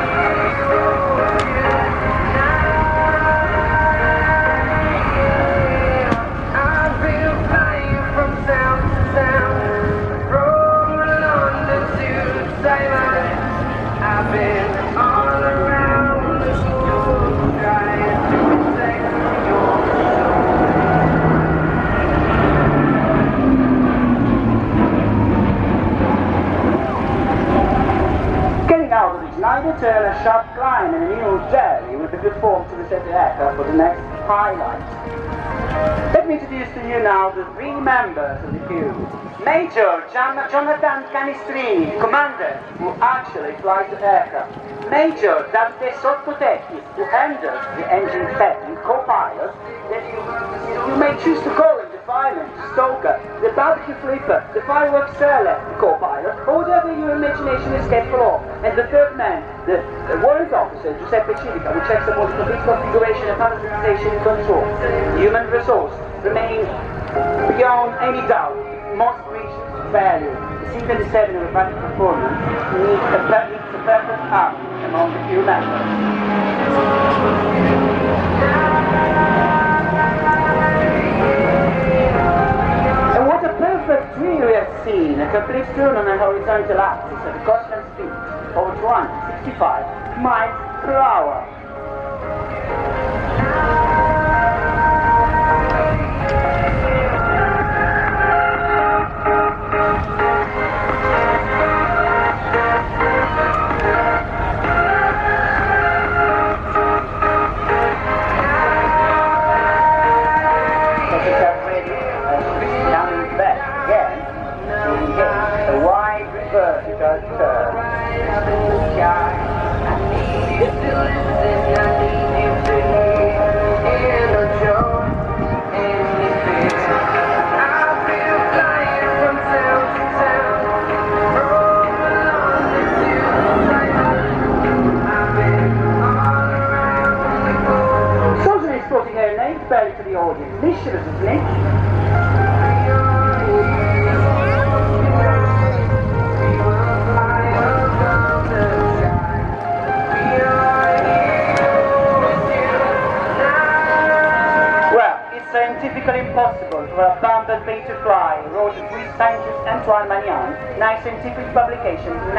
Turn a sharp climb and a new jelly with a good form to reset the aircraft for the next highlight. Let me introduce to you now the three members of the crew. Major Jonathan Canistrini, commander, who actually flies the aircraft. Major Davide Sottotechi, who handles the engine setting, co-pilot, that you may choose to call him the fireman, stoker, the barbecue flipper, the fireworks seller, the co-pilot, or whatever your imagination is capable of. And the third man, the warrant officer, Giuseppe Civica, who checks upon the complete configuration and parameterization and control. Human resource remains beyond any doubt most rich value. The C-27 of rapid performance needs a perfect harmony among the few members. And what a perfect tree we have seen, a complete turn on a horizontal axis at a constant speed of 265 miles per hour. Belly to the audience. Mischievous, isn't it? Well, it's scientifically impossible for a bumblebee to fly, wrote the Swiss scientist Antoine Magnan in a scientific publication in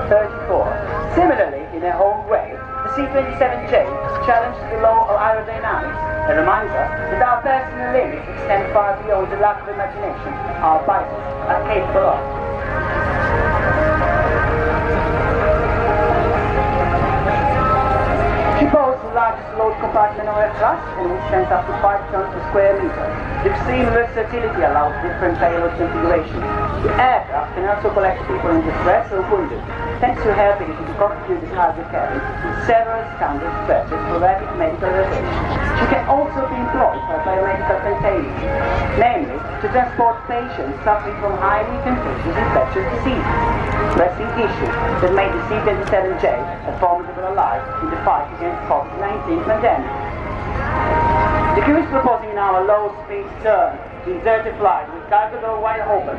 1934. Similarly, in their own way, the C-27J challenged the law of aerodynamics and reminds us that our personal limits extend far beyond the lack of imagination our biases are capable of. She boasts the largest load compartment of her class, and which stands up to 5 tons per square meter. The extreme versatility allows different payload configurations. The aircraft can also collect people in distress or wounded, thanks to her ability to contribute the cargo carry with several standard stretches for rapid medical rotation. She can also be employed for biomedical containment, namely to transport patients suffering from highly contagious infectious diseases, pressing issues that made the C-27J a formidable ally in the fight against COVID-19 pandemic. The crew is proposing now a low-speed turn in dirty flight with cargo door wide open.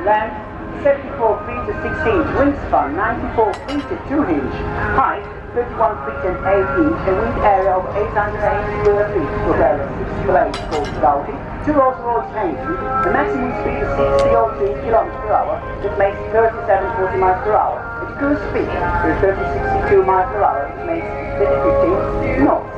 Length 74 feet and 6 inch, wingspan 94 feet and 2 inch, height 31 feet and 8 inch, and wind area of 880 square feet, propeller 6 blades called Gaudy, 2 Rolls-Royce engines, the maximum speed is 60 km per hour, that makes 3740 miles per hour, and the cruise speed is 3062 miles per hour, which makes 3015 knots.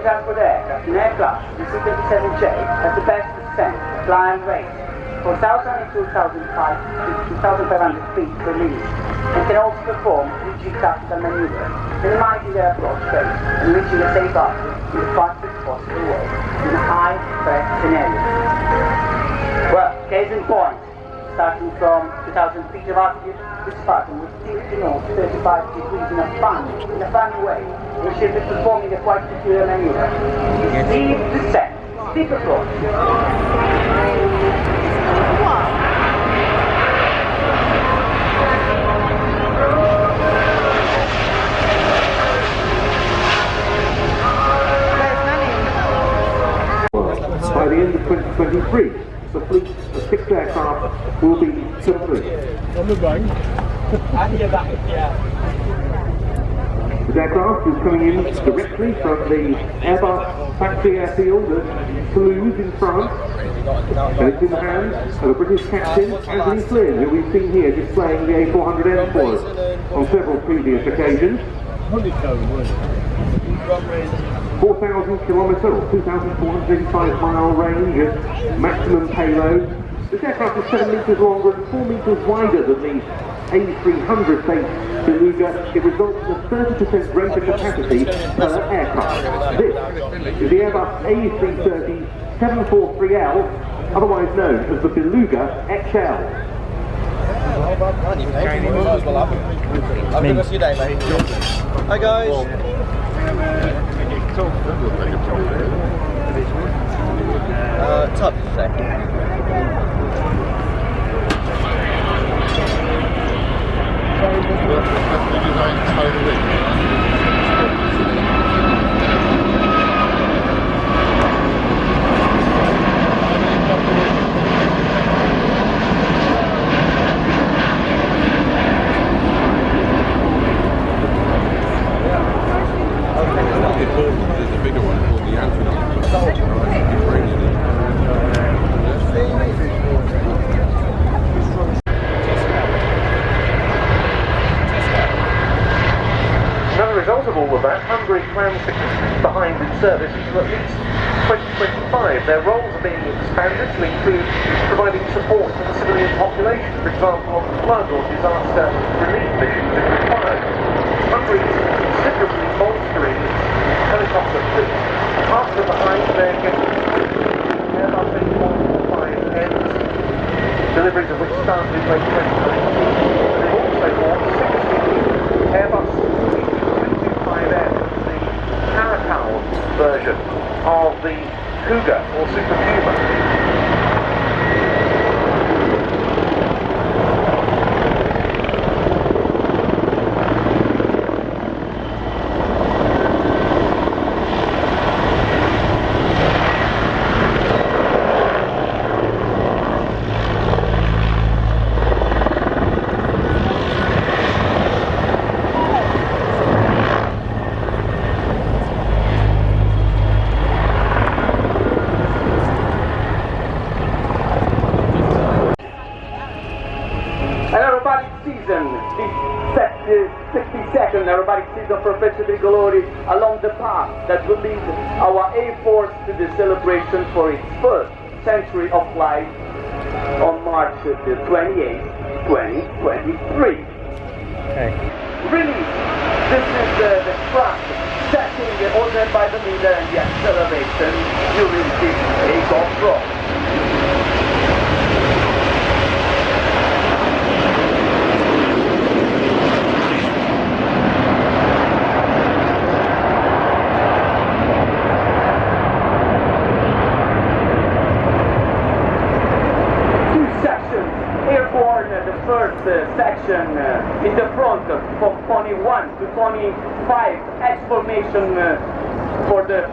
Transport aircraft in air class, the C-27J has the best descent, climb rate, 4,000 and 2,500 feet per minute, and can also perform rigid tactical maneuvers, minimizing their approach phase and reaching a safe altitude in the fastest possible way in a high-threat scenario. Well, case in point, starting from 2,000 feet of altitude, the Spartan was tilting off 35 degrees in a funny way. We should be performing a quite peculiar maneuver. Steep descent, steep approach. 2023. The fleet of 6 aircraft will be complete. On the bank. This aircraft is coming in directly from the Airbus factory airfield at Toulouse in France, and it's in the hands of a British captain, Anthony Flynn, who we've seen here displaying the A400M for us on several previous occasions. 4,000 kilometre or 2,485 mile range at maximum payload. This aircraft is 7 metres longer and 4 metres wider than the A300 based Beluga. It results in a 30% greater capacity per aircraft. This is the Airbus A330 743L, otherwise known as the Beluga XL. Have a good day, mate. Hi guys. Top second. There's a bigger one called the Anthony. Another result of all of that, Hungary plans to keep behind in service until at least 2025. Their roles are being expanded to include providing support to the civilian population, for example, on flood or disaster relief missions if required. Hungary is considerably bolstering its helicopter fleet. After behind, they're getting Airbus A445Ms, deliveries of which started in late 2019. They've also bought 60 Airbus A325M, the Caracal version of the Cougar or Super Puma. Aerobatic season for Frecce Tricolori along the path that will lead our Air Force to the celebration for its first century of life on March the 28th, 2023. Okay. Release. This is the thrust setting the order by the leader and the acceleration during the take-off drop. 2 sections airborne. The first section in the front from 21 to 25 X formation for the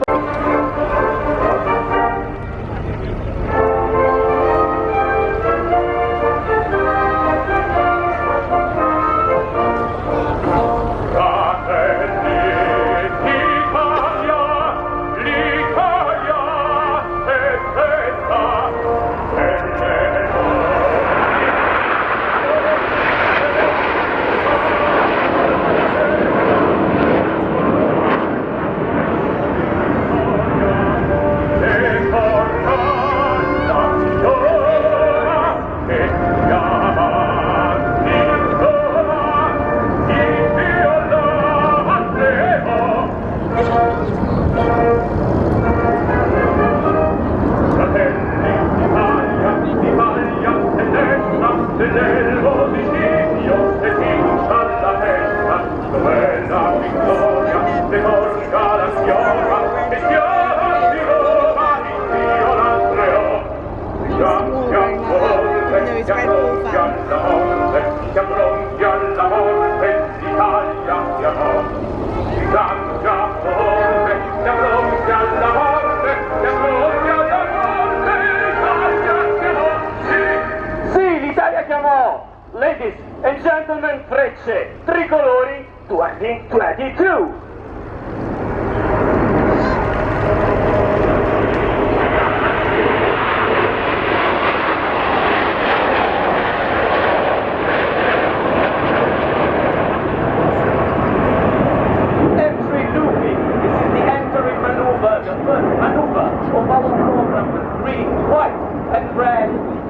2022.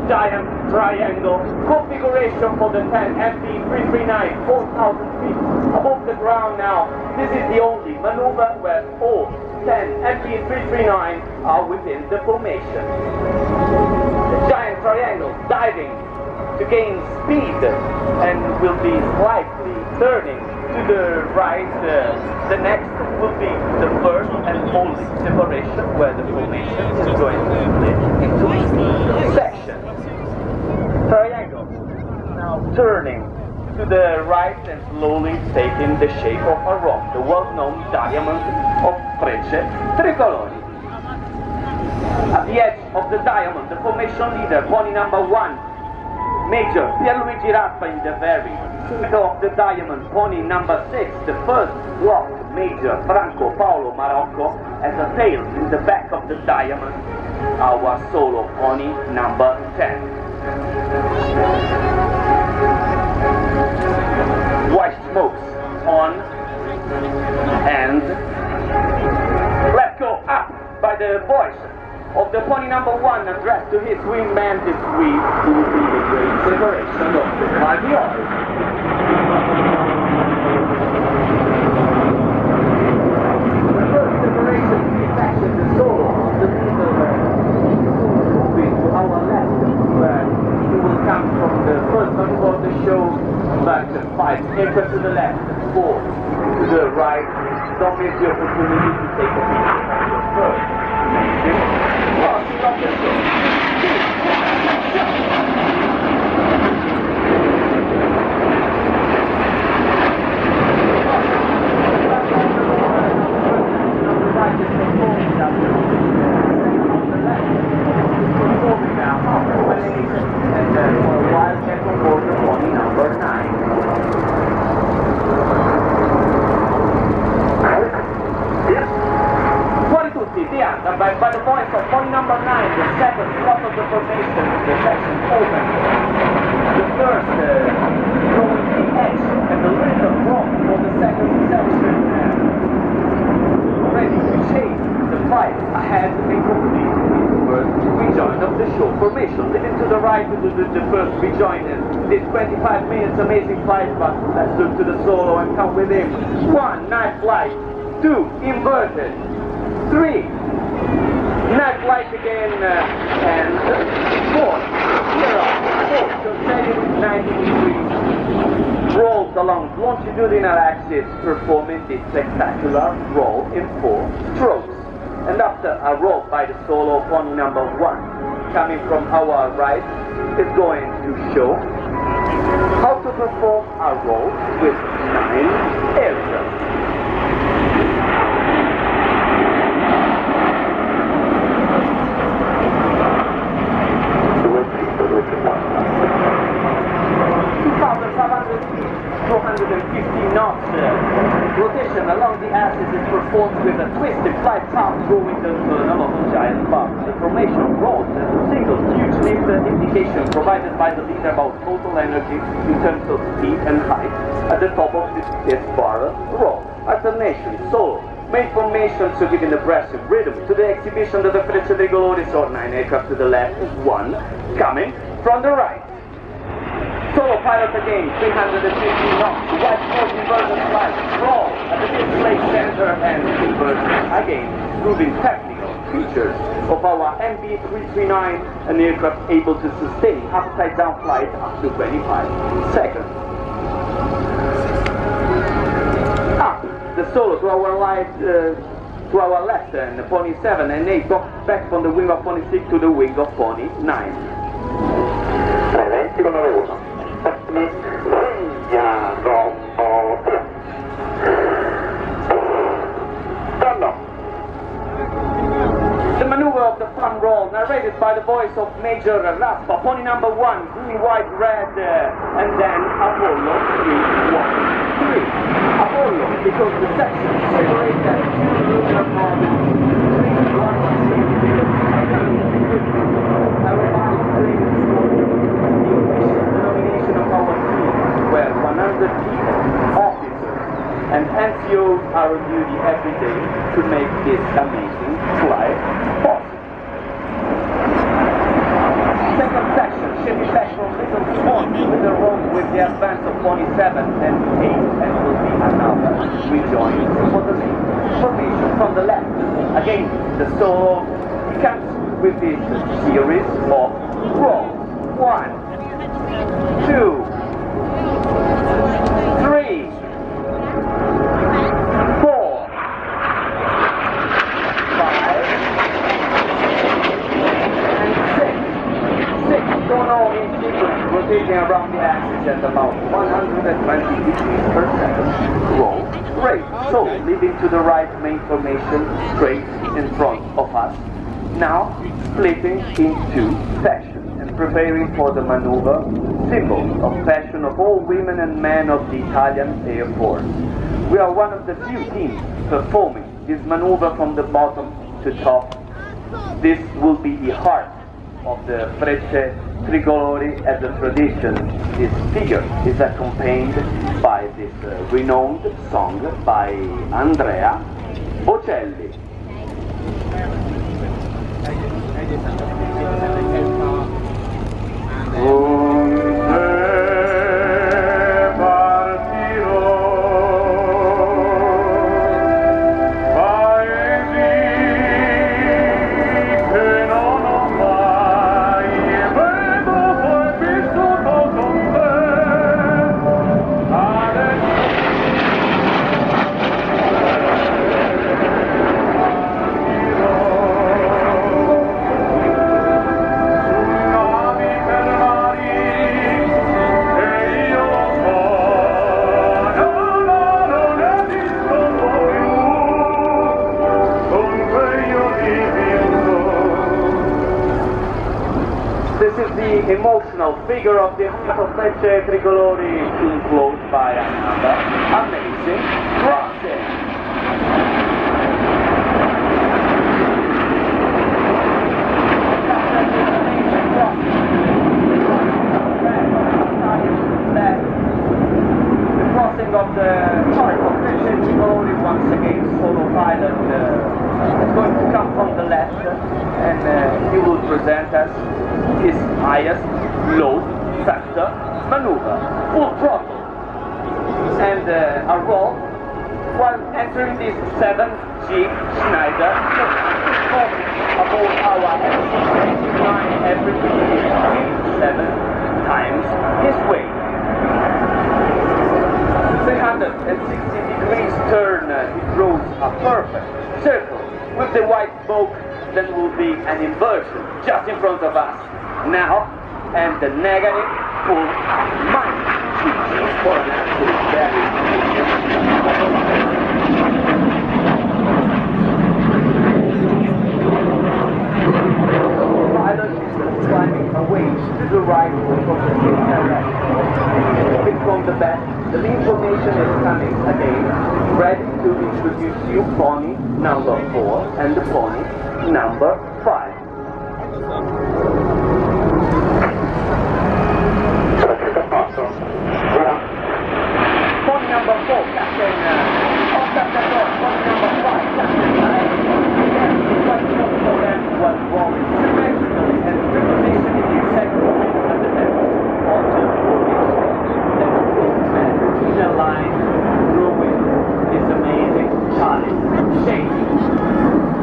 Giant triangle configuration for the 10 MP339, 4,000 feet above the ground now. This is the only maneuver where all 10 MP339 are within the formation. The giant triangle diving to gain speed and will be slightly turning to the right. The next will be the first and only separation where the formation is going to split into sections. Triangle now turning to the right and slowly taking the shape of a rock, the well-known diamond of Frecce Tricolori. At the edge of the diamond, the formation leader, pony number 1, Major Pierluigi Raspa in the very center of the diamond, pony number 6, the first block, Major Franco Paolo Marocco, as a tail in the back of the diamond, our solo pony number 10. White smokes on and let go up by the voice of the pony number 1 addressed to his wingman. This week will be the great separation of the Marvioli. The first separation is actually the solo of the middle, moving to our left, where he will come from the first maneuver of the show, back to 5 acres to the left, 4 to the right. Don't miss the opportunity to take a picture of the first. Crossing of the show. By the voice of pony number 9, the second slot of the formation, the section open. The first going the edge and the little rock for the second section. Ready to chase the fight ahead and complete the first rejoin of the show formation. Leading to the right to the first rejoin. This 25 minutes amazing fight, but let's look to the solo and come with him. 1, night flight. 2, inverted. 3, night flight again, and 4, so steady with 90 degrees. Rolls along longitudinal axis, performing this spectacular roll in 4 strokes. And after a roll by the solo pony number 1, coming from our right, is going to show how to perform a roll with 9 aircraft. Rotation along the axis is performed with a twisted flight path through the kernel of a giant bug. The formation rolls as a single huge lift indication provided by the leader about total energy in terms of speed and height at the top of this bar roll. Alternation, solo, main formation to give an aggressive rhythm to the exhibition of the Frecce Tricolori, so 9 aircraft to the left, 1 coming from the right. Solo pilot again, 350 knots, white smoke inverted flight, roll at the display center and inverted again, proving technical features of our MB339, an aircraft able to sustain upside down flight up to 25 seconds. Up the solo to our left and pony 7 and 8 back from the wing of pony 6 to the wing of pony 9. The maneuver of the front roll, narrated by the voice of Major Raspa, pony number 1, green, white, red, and then Apollo 3, 1, 3. because the section separates that two lunar modules. Aerobatic training school. The official denomination of our team, where 100 people, officers, and NCOs are on duty every day to make this amazing flight possible. Second section should be back from Little Swan with the road with the advance of 27 and 8 and will be another rejoin for the formation from the left. Again, the solo comes with this series of rolls. 1, 2, 3, 4, 5, and 6. 6 don't all in sequence, rotating around the axis at about 120 degrees per second. Roll, rate. So, leading to the right main formation, straight in front of us. Now, splitting in two sections and preparing for the maneuver, symbol of passion of all women and men of the Italian Air Force. We are one of the few teams performing this maneuver from the bottom to top. This will be the heart of the Frecce Tricolori as a tradition. This figure is accompanied by this renowned song by Andrea Bocelli. Emotional figure of the Frecce Tricolori closed by another amazing crossing. The crossing of the part of Frecce Tricolori once again, solo pilot is going to come from the left and he will present us his highest load factor maneuver, full throttle, and a roll while entering this 7G Schneider above our F-16 everything is 7 times his weight. 360 degrees turn, it draws a perfect circle with the white smoke. Then will be an inversion just in front of us. Now, and the negative full minus 2 G's for an absolute very pilot is climbing away to the right from the same direction. Pick from the back, the information is coming again, ready to introduce you pony number 4 and the pony number 5. Pony number 4, Captain Captain pony number 5, Captain for them was wrong symmetrically and repositioning the second at the left onto the formation. In a line, growing this amazing chalice shape.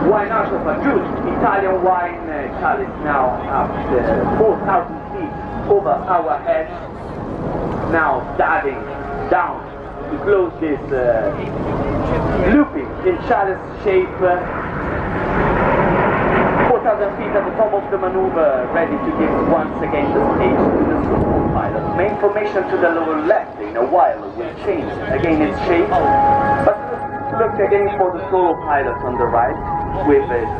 Wine out of a good Italian wine chalice now up 4,000 feet over our heads. Now diving down to close this looping in chalice shape. 4,000 feet at the top of the maneuver, ready to give once again the stage to the solo pilot. Main formation to the lower left in a while will change again its shape, but look again for the solo pilot on the right with its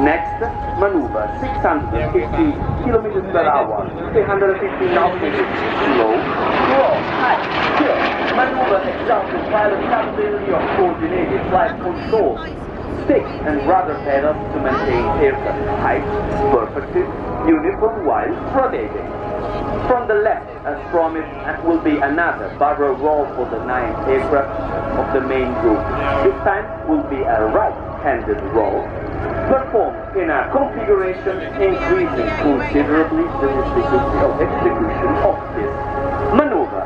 next maneuver, 650 kilometers per hour, 350 nautical slow, slow, high, still, maneuver exalted pilot capability variety of coordinated flight controls, stick and rudder pedals to maintain aircraft height perfectly uniform while rotating. From the left, as promised, will be another barrel roll for the 9th aircraft of the main group. This time will be a right-handed roll, performed in a configuration increasing considerably the difficulty of execution of this maneuver.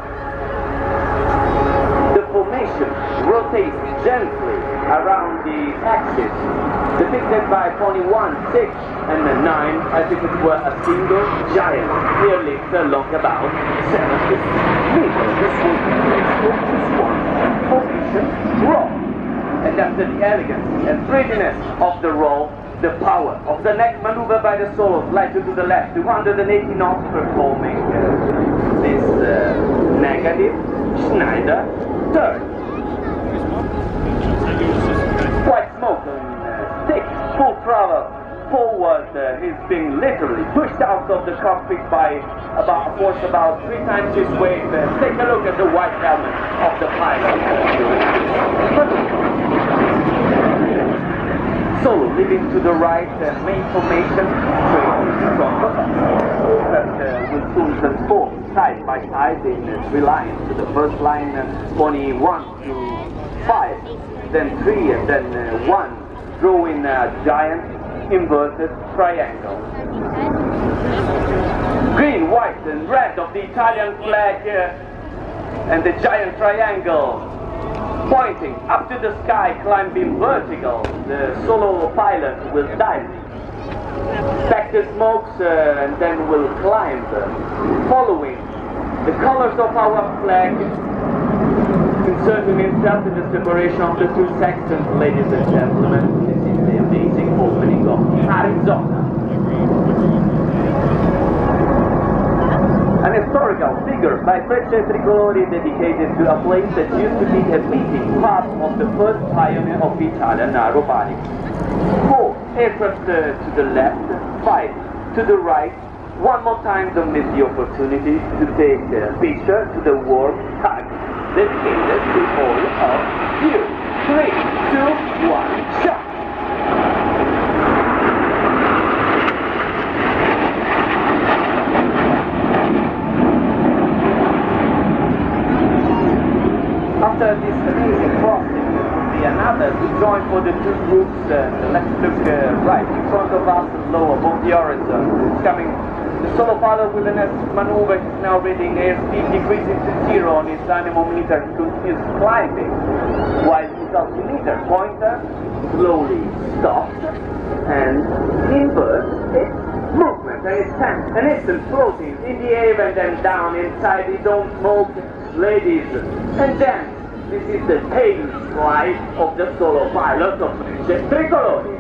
The formation rotates gently around the axis, depicted by pony 1, 6, and 9 as if it were a single giant airlift along about 70 meters. This will be graceful, swan, formation, roll. And after the elegance and prettiness of the roll, the power of the next maneuver by the solo slightly to the left, 280 knots performing this negative Schneider turn. White smoke and stick, full throttle forward, he's being literally pushed out of the cockpit by about a force about 3 times his weight. Take a look at the white helmet of the pilot. Solo leaving to the right, main formation straight in front of us. That will soon transport side by side in 3 lines. The first line, pony 1 to 5, then 3, and then 1, drawing a giant inverted triangle. Green, white, and red of the Italian flag, and the giant triangle pointing up to the sky, climbing vertical. The solo pilot will dive back the smokes and then will climb, following the colors of our flag, inserting himself in the separation of the 2 sections. Ladies and gentlemen, this is the amazing opening of Arizona. An historical figure by Frecce Tricolori dedicated to a place that used to be a meeting part of the first pioneer of Italian aerobatics. 4 aircraft to the left, 5 to the right. One more time, don't miss the opportunity to take a picture to the warm hug dedicated to all of you. 3, 2, 1, shot! After this amazing crossing, there will be another to join for the 2 groups. Let's look right in front of us, low above the horizon. It's coming. The solo pilot with the next maneuver is now reading airspeed decreasing to 0 on his dynamometer. He continues climbing, while his altimeter pointer slowly stops and inverts its movement. And it's an instant floating in the air and then down inside his own smoke. Ladies and gents, this is the tail slide of the solo pilot of Frecce Tricolori.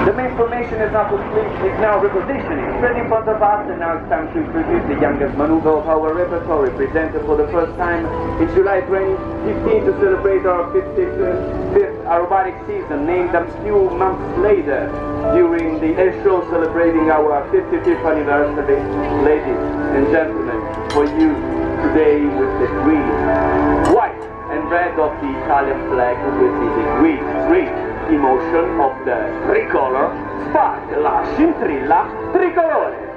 The main formation is now complete, is now repositioning straight in front of us, and now it's time to introduce the youngest maneuver of our repertoire, presented for the first time in July 2015 to celebrate our 55th aerobatic season, named a few months later during the air show celebrating our 55th anniversary. Ladies and gentlemen, for you today with the green, white and red of the Italian flag, with the green emotion of the tricolor, spark la scintilla tricolore.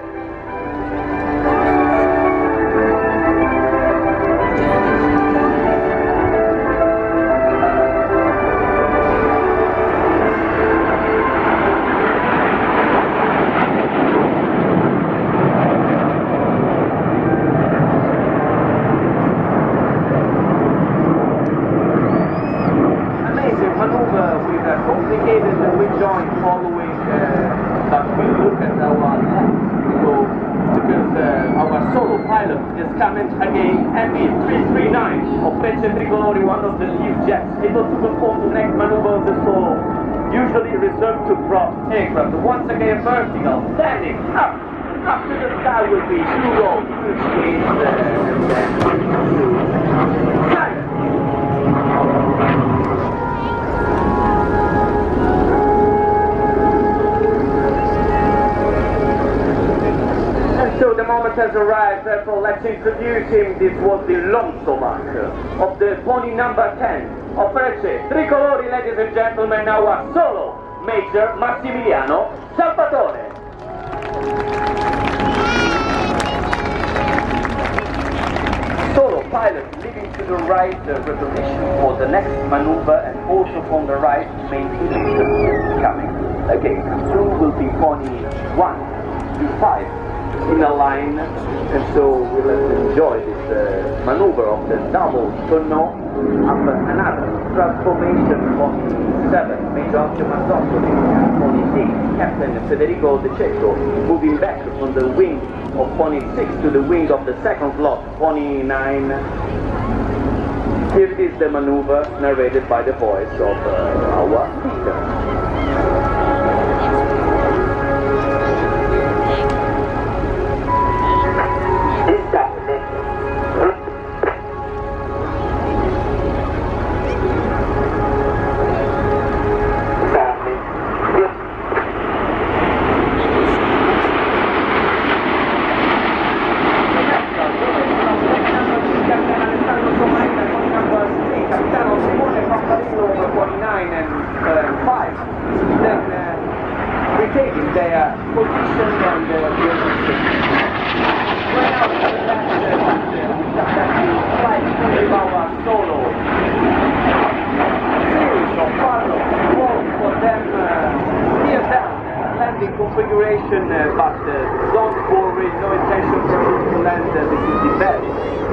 Complicated that we join following, but we look at our left, so because our solo pilot is coming again, MB339 of Frecce Tricolori, one of the few jets able to perform the next maneuver of the solo, usually reserved to prop aircraft. Once again vertical, standing up to the sky will be 2 rolls, 2 skates, and then 2 sliders. So the moment has arrived, therefore let's introduce him. This was the Longsomacher. of the pony number 10 of Frecce Tricolori, ladies and gentlemen, our solo Major Massimiliano Salvatore. Solo pilot leaving to the right, reposition for the next maneuver, and also from the right, main position coming. Again, two will be pony 1 to 5 in a line, and so we'll enjoy this maneuver of the double tonneau after another transformation of 7, Major Mazzocoli, pony 6, Captain Federico De Cecco, moving back from the wing of pony 6 to the wing of the second lot, pony 9. Here it is the maneuver narrated by the voice of our leader. Configuration, but don't worry, no intention for you to land. This is the best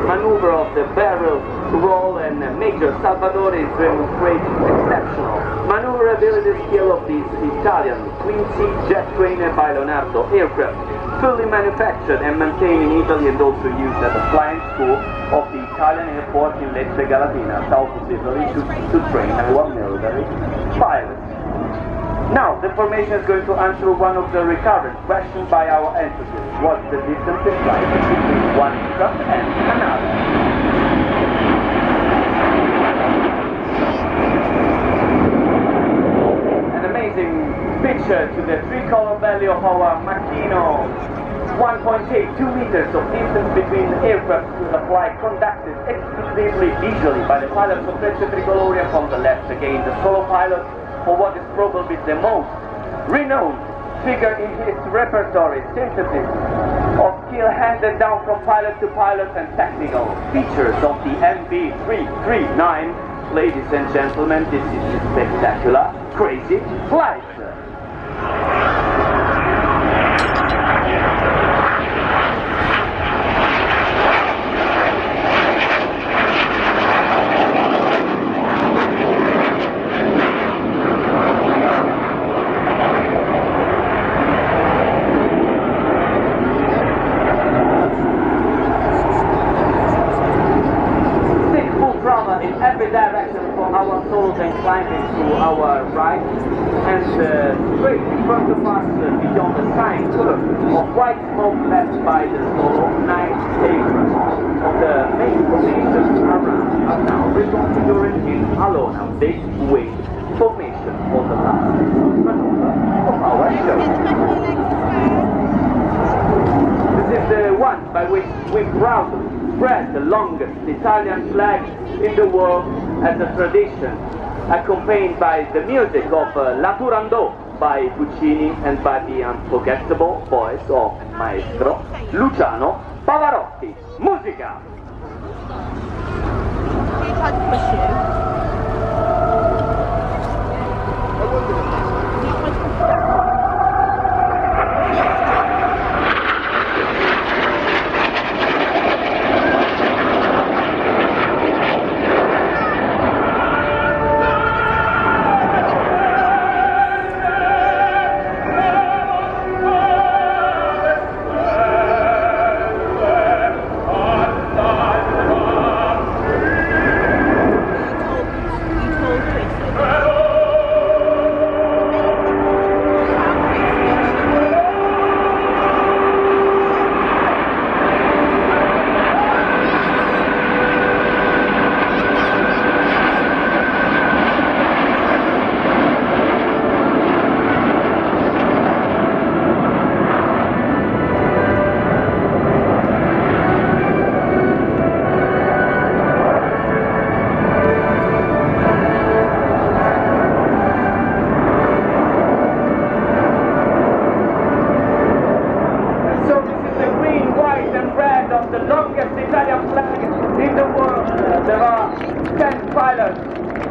maneuver of the barrel roll, and Major Salvatore is demonstrating exceptional maneuverability skill of this Italian twin seat jet trainer by Leonardo aircraft, fully manufactured and maintained in Italy and also used at the flying school of the Italian airport in Lecce Galatina, south of Italy, to train our military pilots. Now, the formation is going to answer one of the recurrent questions by our enthusiasts. What's the distance in flight between one aircraft and another? An amazing picture to the tricolor value of our Macchino. 1.8, 2 meters of distance between aircraft with a flight conducted exclusively visually by the pilots of Frecce Tricolori. From the left again, the solo pilot, for what is probably the most renowned figure in his repertory, synthesis of skill handed down from pilot to pilot and technical features of the MB339. Ladies and gentlemen, this is a spectacular, crazy flight. Direction for our solos and climbing to our right, and straight in front of us beyond the sign curve of white smoke left by the solo 9 aircraft of the main formation around are now reconfiguring in Alona big wing formation for the last maneuver of our show. This is the one by which we proudly spread the longest Italian flag in the world as a tradition, accompanied by the music of La Turandot by Puccini and by the unforgettable voice of Maestro Luciano Pavarotti. Musica!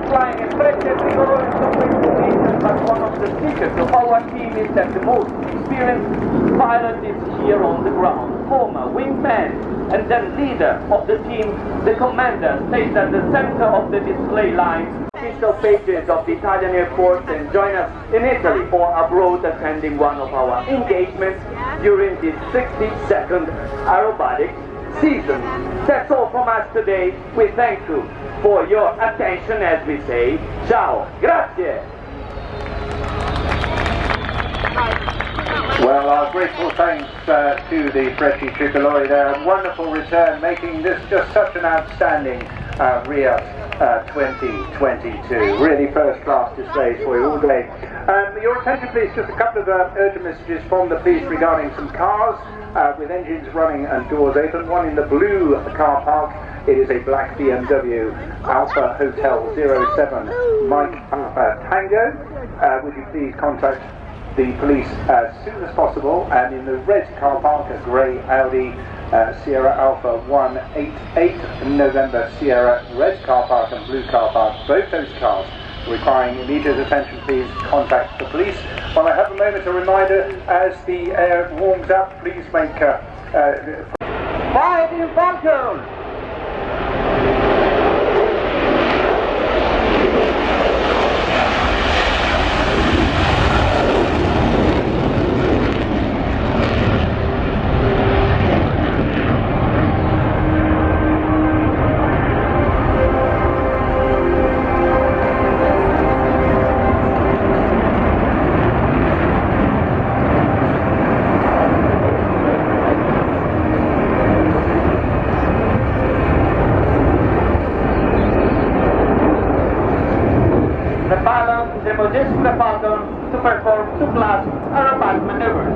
Flying in Frecce Tricolori but one of the secrets of our team is that the most experienced pilot is here on the ground, former wingman and then leader of the team. The commander stays at the center of the display line. Official pages of the Italian Air Force and join us in Italy or abroad attending one of our engagements during the 62nd aerobatic season. That's all from us today. We thank you for your attention as we say, ciao, grazie. Well, our grateful thanks to the Frecce Tricolori. Their wonderful return, making this just such an outstanding RIAT 2022. Really first-class displays for you all day. Your attention please, just a couple of urgent messages from the police regarding some cars with engines running and doors open. One in the blue car park. It is a black BMW Alpha Hotel 07 Mike Tango. Would you please contact the police as soon as possible? And in the red car park, a grey Audi Sierra Alpha 188 November Sierra red car park and blue car park. Both those cars requiring immediate attention. Please contact the police. While I have a moment, a reminder as the air warms up, please make Fire in function! Position the Falcon to perform 2-class aerobatic maneuvers.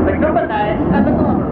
The group and the government.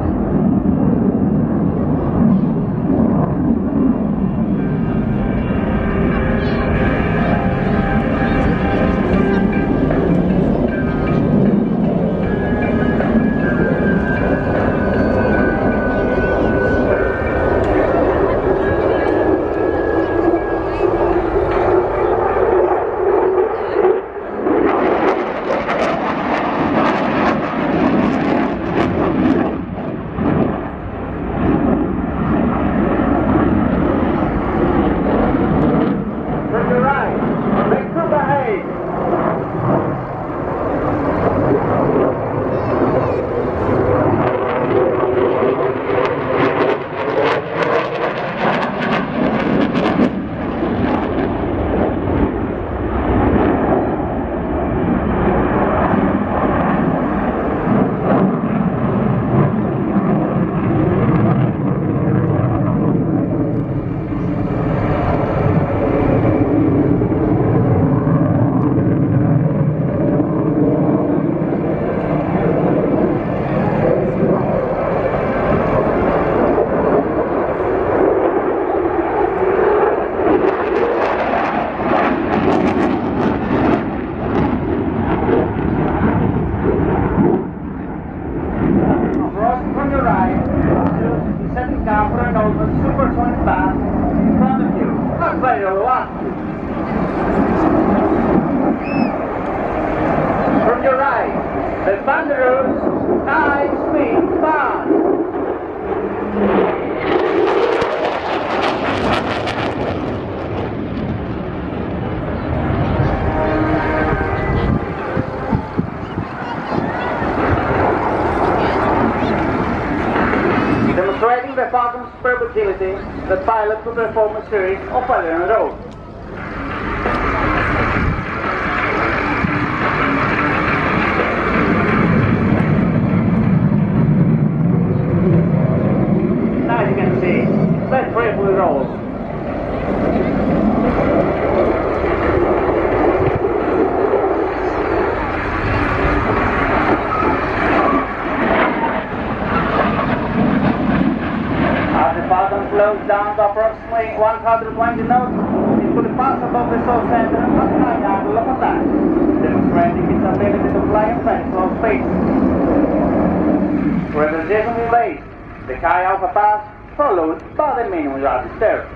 From your right, the Thunderous high speed band. Demonstrating the Falcon's superb agility, the pilot could perform a series of failure roles. Now you can see, let's briefly roll. As the Falcon slows down to approximately 120 knots, it will pass above the soul center at a high angle of attack, demonstrating its ability to fly in slow space. Realization delayed. The high alpha pass followed by the minimum rapid stairs.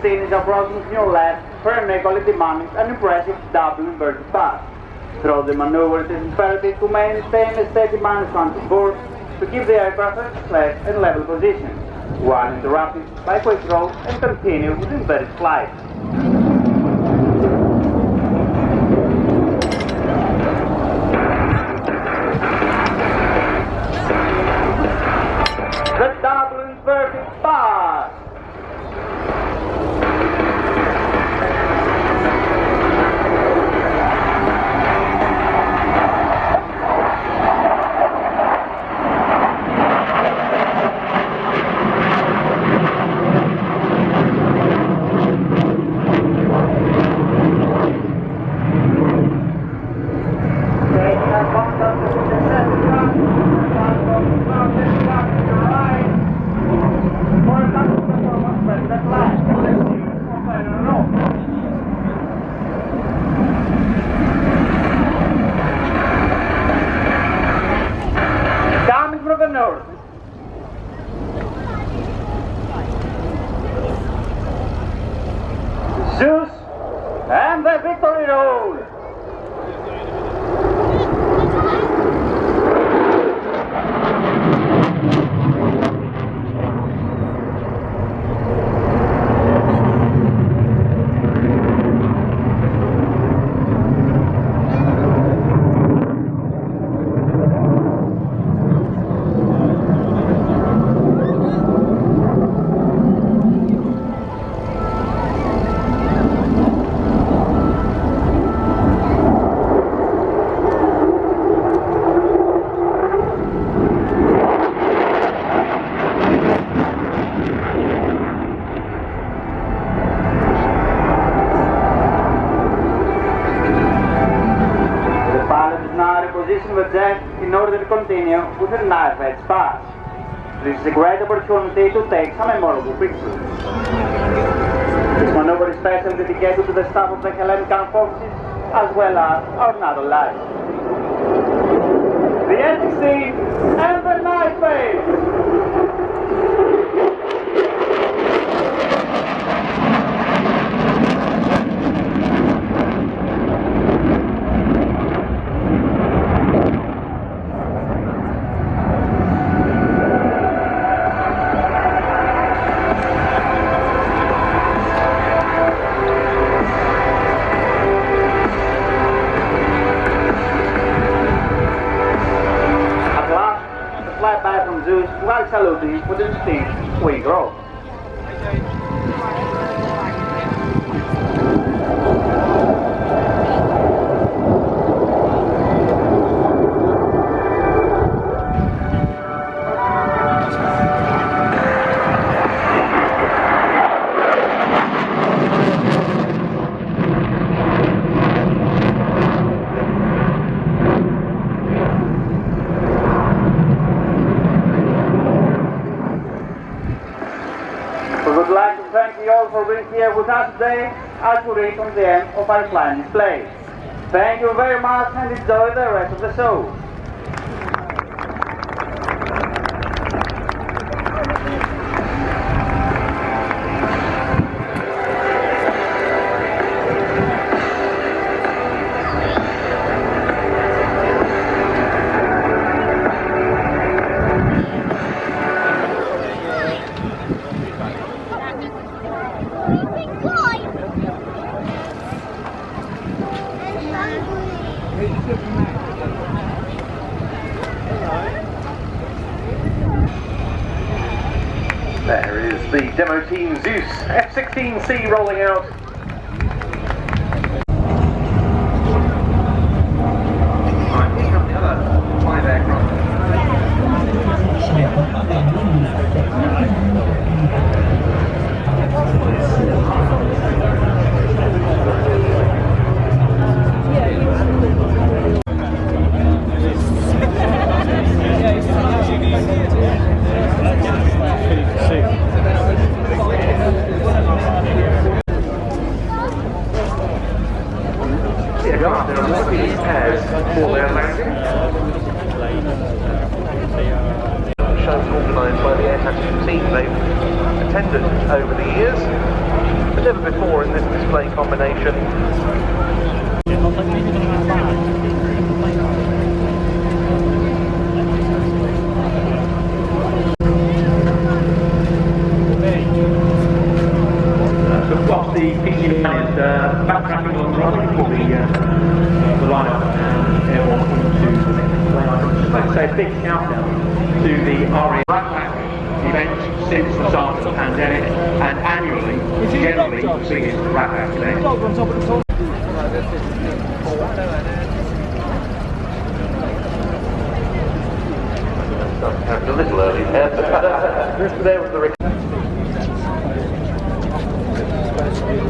F-16 is approaching to your left, firmly demanding an impressive double inverted pass. Through the maneuver, it is imperative to maintain a steady management on board to keep the aircraft at its flat and level position, while interrupted by quick roll and continue with inverted flight. The double inverted pass! Coming from the north. Zeus and the victory roll. With Jack in order to continue with a knife edge pass. This is a great opportunity to take some memorable pictures. This maneuver is specially dedicated to the staff of the Hellenic Armed Forces as well as our naval life. The F-16 and the knife edge! Flyby from Zeus while saluting with a distinct wing roll. We would like to thank you all for being here with us today as we reach on the end of our flying display. Thank you very much and enjoy the rest of the show. There is the demo team Zeus F-16C rolling out. Right, here come the other 5 aircraft. There are working pairs for their landing. Shows organised by the air tactical team they've attended over the years. 4 in this display combination. So whilst the PC9 is backtracking along the running for the lineup and airborne into the next plane, I'd just like to say a big shout out to the RIAT event since the start of the pandemic, and annually, generally, the biggest RIAT event. A little early there. There was the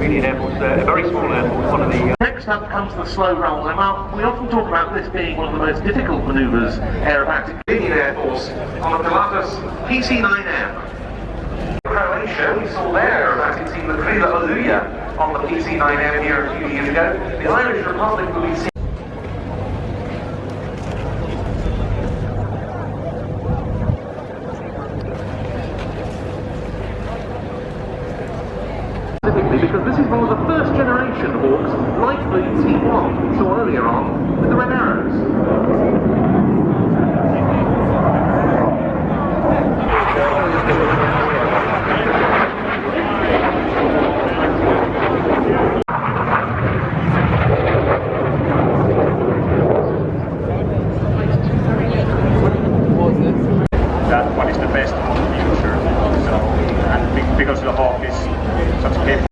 Union Air Force, a very small Air Force, one of the... Next up comes the slow roll. Now, we often talk about this being one of the most difficult manoeuvres aerobatic. Union Air Force on the Pilatus PC-9M. Croatia, we saw their aerobatic team, the Krila Oluja, on the PC-9M here a few years ago. The Irish Republic will be seen. Because this is one of the first generation Hawks, like the T1 we saw earlier on with the red arrows. That one is the best for the future. So, and because the Hawk is such a capable.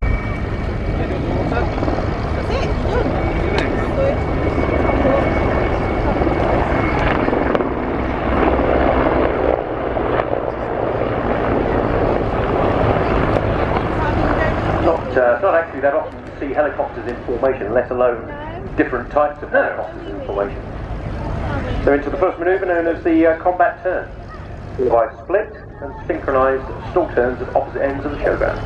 It's not actually that often to see helicopters in formation, let alone different types of helicopters in formation. So into the first manoeuvre known as the combat turn, by split and synchronised stall turns at opposite ends of the showground.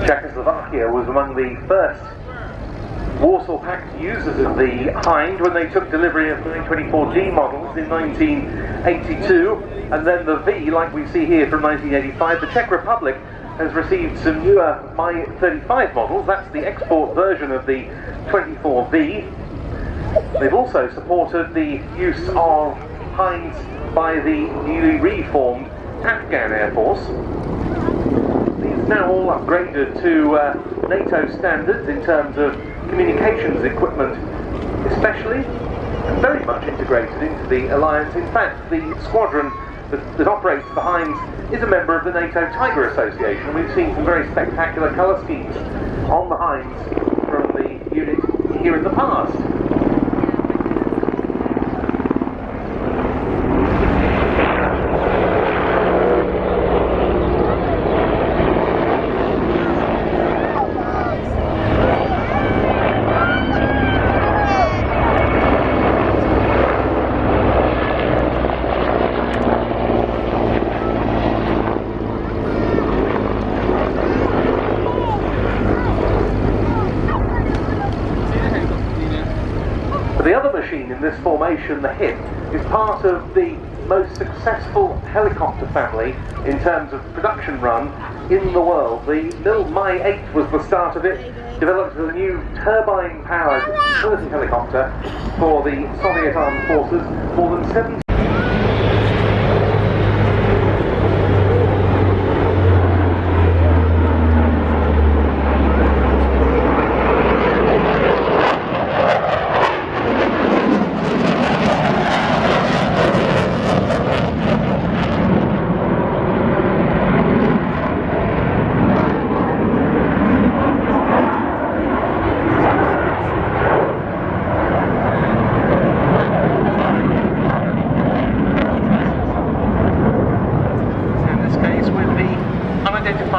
Czechoslovakia was among the first Warsaw Pact users of the Hind when they took delivery of the Mi-24G models in 1982, and then the V, like we see here, from 1985. The Czech Republic has received some newer Mi-35 models. That's the export version of the 24V. They've also supported the use of Hinds by the newly reformed Afghan Air Force. These now all upgraded to NATO standards in terms of communications equipment especially, and very much integrated into the alliance. In fact, the squadron that operates the Hinds is a member of the NATO Tiger Association. We've seen some very spectacular colour schemes on the Hinds from the unit here in the past. The other machine in this formation, the HIP, is part of the most successful helicopter family in terms of production run in the world. The little Mi-8 was the start of it, developed as a new turbine-powered utility helicopter for the Soviet Armed Forces. More than 70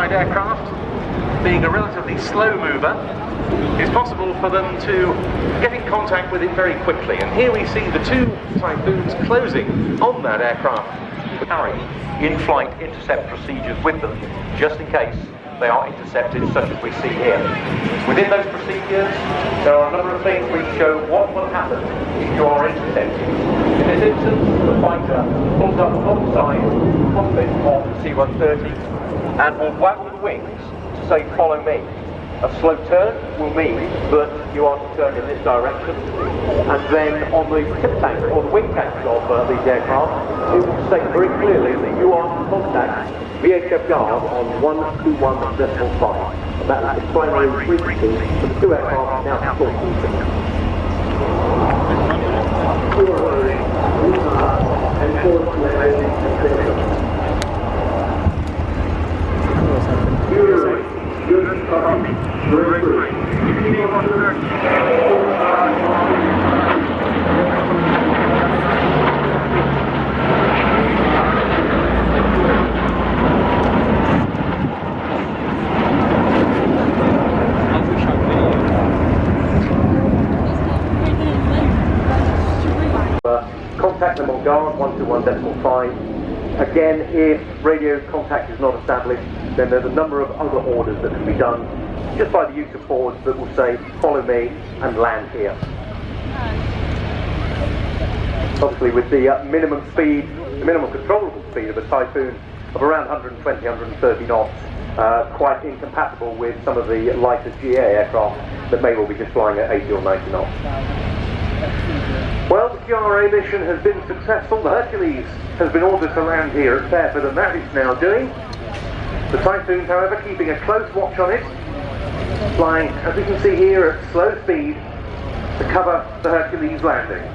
aircraft, being a relatively slow mover, it's possible for them to get in contact with it very quickly. And here we see the two Typhoons closing on that aircraft, carrying in-flight intercept procedures with them, just in case they are intercepted, such as we see here. Within those procedures, there are a number of things which show what will happen if you are intercepted. In this instance, the fighter pulls up alongside the cockpit of the C-130 and will waggle the wings to say follow me. A slow turn will mean that you are to turn in this direction, and then on the tip tank or the wing tanks of these aircraft, it will state very clearly that you are to contact VHF guard on 121.5. And that is the primary frequency for the two aircraft now talking to each other. Contact them on guard 121.5. Again, if radio contact is not established, then there's a number of other orders that can be done just by the use of boards that will say follow me and land here. Obviously with the minimum speed, the minimum controllable speed of a Typhoon of around 120, 130 knots, quite incompatible with some of the lighter GA aircraft that may well be just flying at 80 or 90 knots. Well, the QRA mission has been successful. The Hercules has been ordered to land here at Fairford, and that it's now doing. The Typhoons, however, keeping a close watch on it, flying, as we can see here, at slow speed to cover the Hercules landing.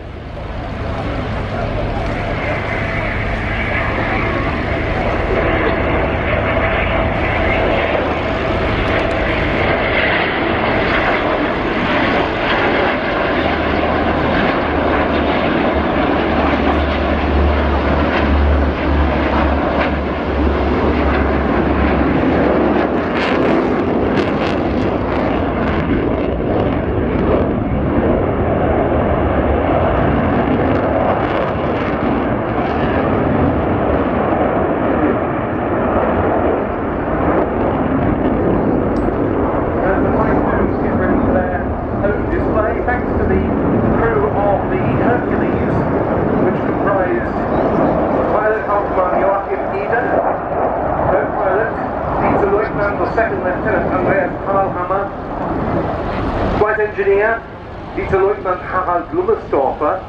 Engineer, Vize-Leutnant Harald Lummerstorfer,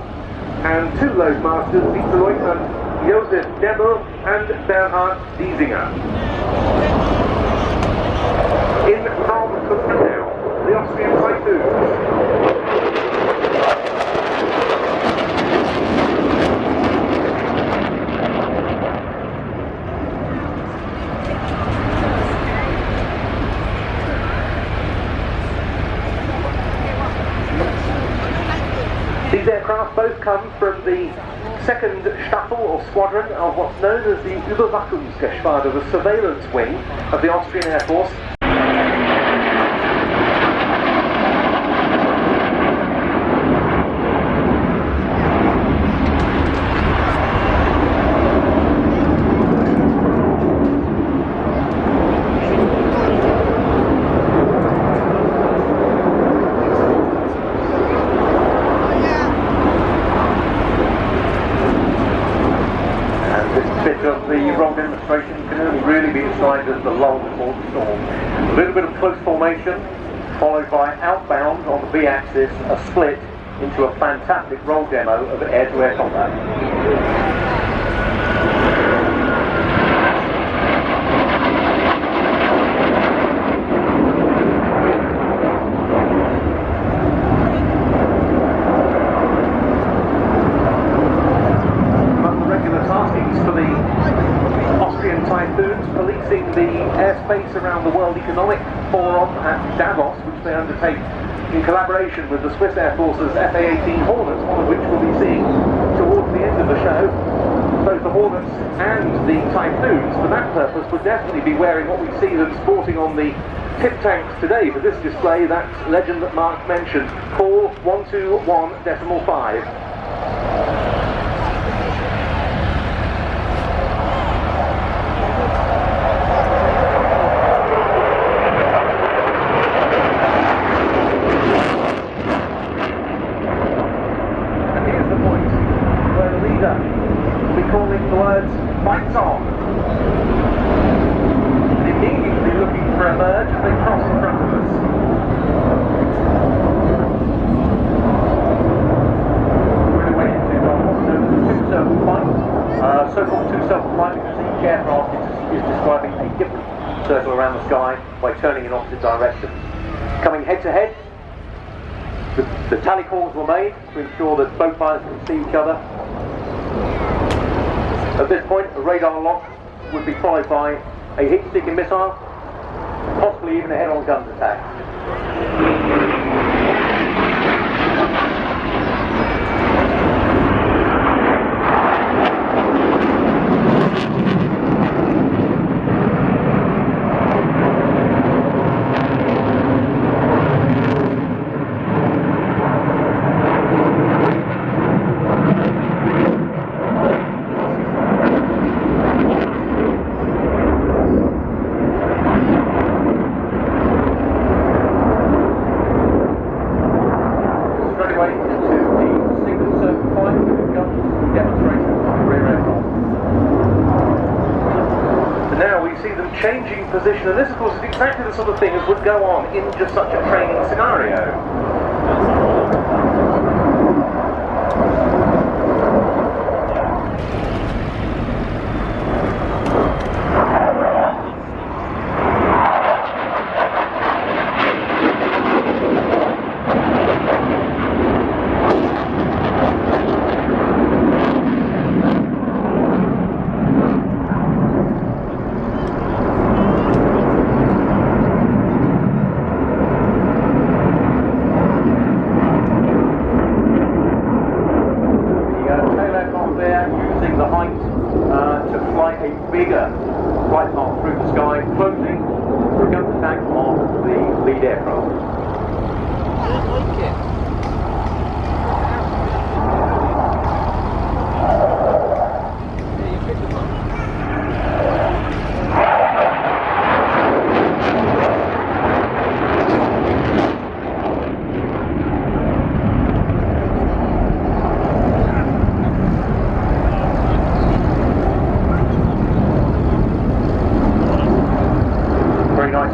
and two loadmasters, Vize-Leutnant Josef Demmel and Bernhard Diesinger. In from Cologne now, the Austrian Typhoons. These aircraft both come from the second Staffel or squadron of what's known as the Überwachungsgeschwader, the surveillance wing of the Austrian Air Force. Can only really be described as the lull before the storm. A little bit of close formation, followed by outbound on the V-axis, a split into a fantastic roll demo of air-to-air combat. Policing the airspace around the World Economic Forum at Davos, which they undertake in collaboration with the Swiss Air Force's FA-18 Hornets, one of which we'll be seeing towards the end of the show. Both the Hornets and the Typhoons, for that purpose, would definitely be wearing what we see them sporting on the tip tanks today for this display, that legend that Mark mentioned, call 121.5. Calling the words, fights on. And immediately looking for to emerge as they cross in front of us. We're away into what's known as a two-circle flight. So-called two-circle flight because each aircraft is describing a different circle around the sky by turning in opposite directions. Coming head-to-head, the tally calls were made to ensure that both pilots can see each other. At this point, a radar lock would be followed by a heat-seeking missile, possibly even a head-on guns attack. Changing position, and this of course is exactly the sort of thing that would go on in just such a training scenario.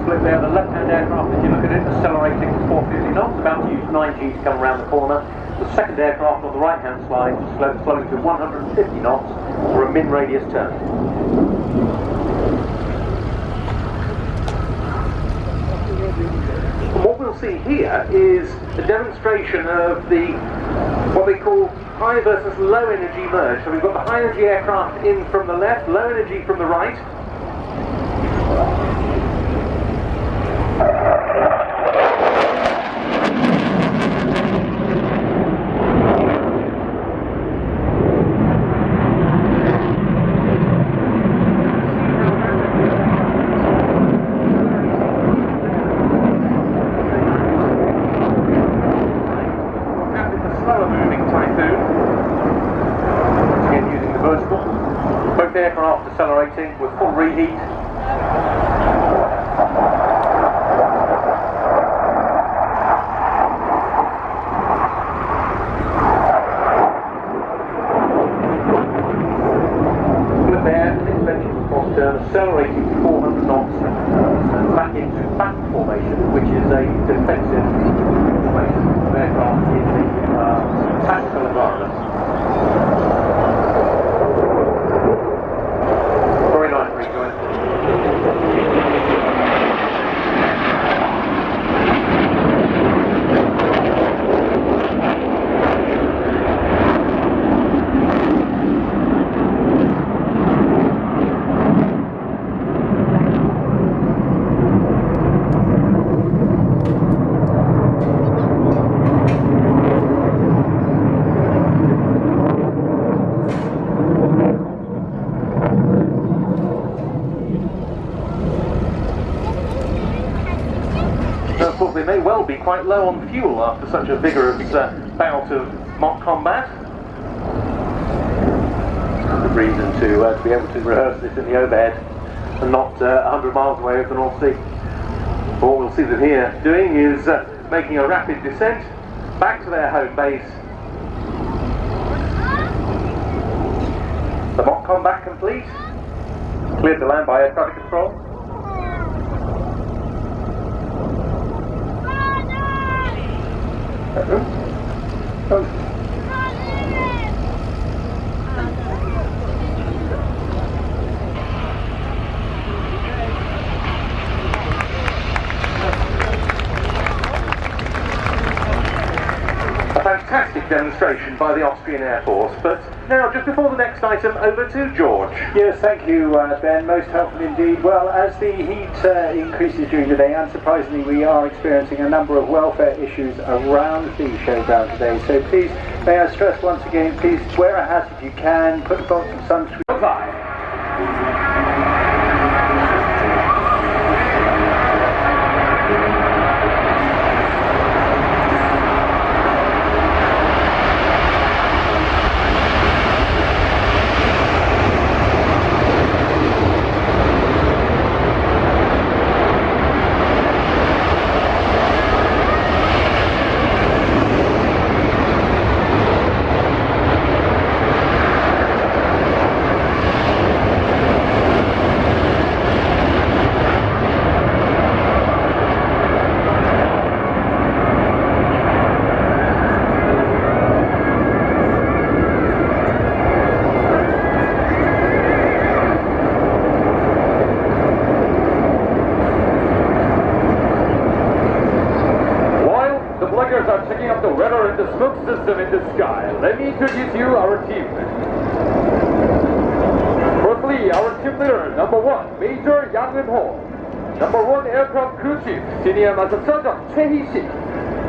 There, the left-hand aircraft, as you look at it, accelerating to 450 knots, about to use 9G to come around the corner. The second aircraft on the right-hand side, slowing to 150 knots for a min-radius turn. And what we'll see here is a demonstration of what they call high versus low energy merge. So we've got the high energy aircraft in from the left, low energy from the right. Aircraft accelerating with full reheat. Flip air, suspension cross turn, accelerating to 400 knots and back into back formation, which is a defensive formation of aircraft in the tactical environment. They may well be quite low on fuel after such a vigorous bout of mock combat. Good reason to be able to rehearse this in the overhead and not 100 miles away over the North Sea. But what we'll see them here doing is making a rapid descent back to their home base. The mock combat complete. Cleared to land by air traffic control. A fantastic demonstration by the Austrian Air Force, but now just before the next item, over to George. Yes, thank you, Ben. Most helpful indeed. Well, as the heat increases during the day, unsurprisingly, we are experiencing a number of welfare issues around the showground today. So please, may I stress once again, please wear a hat if you can, put on some sunscreen. Are checking up the weather and the smoke system in the sky. Let me introduce you our team. Firstly, our team leader, number 1, Major Yang Wen-ho. Number 1, Aircraft Crew Chief, Senior Master Sergeant Choi Hee-sik.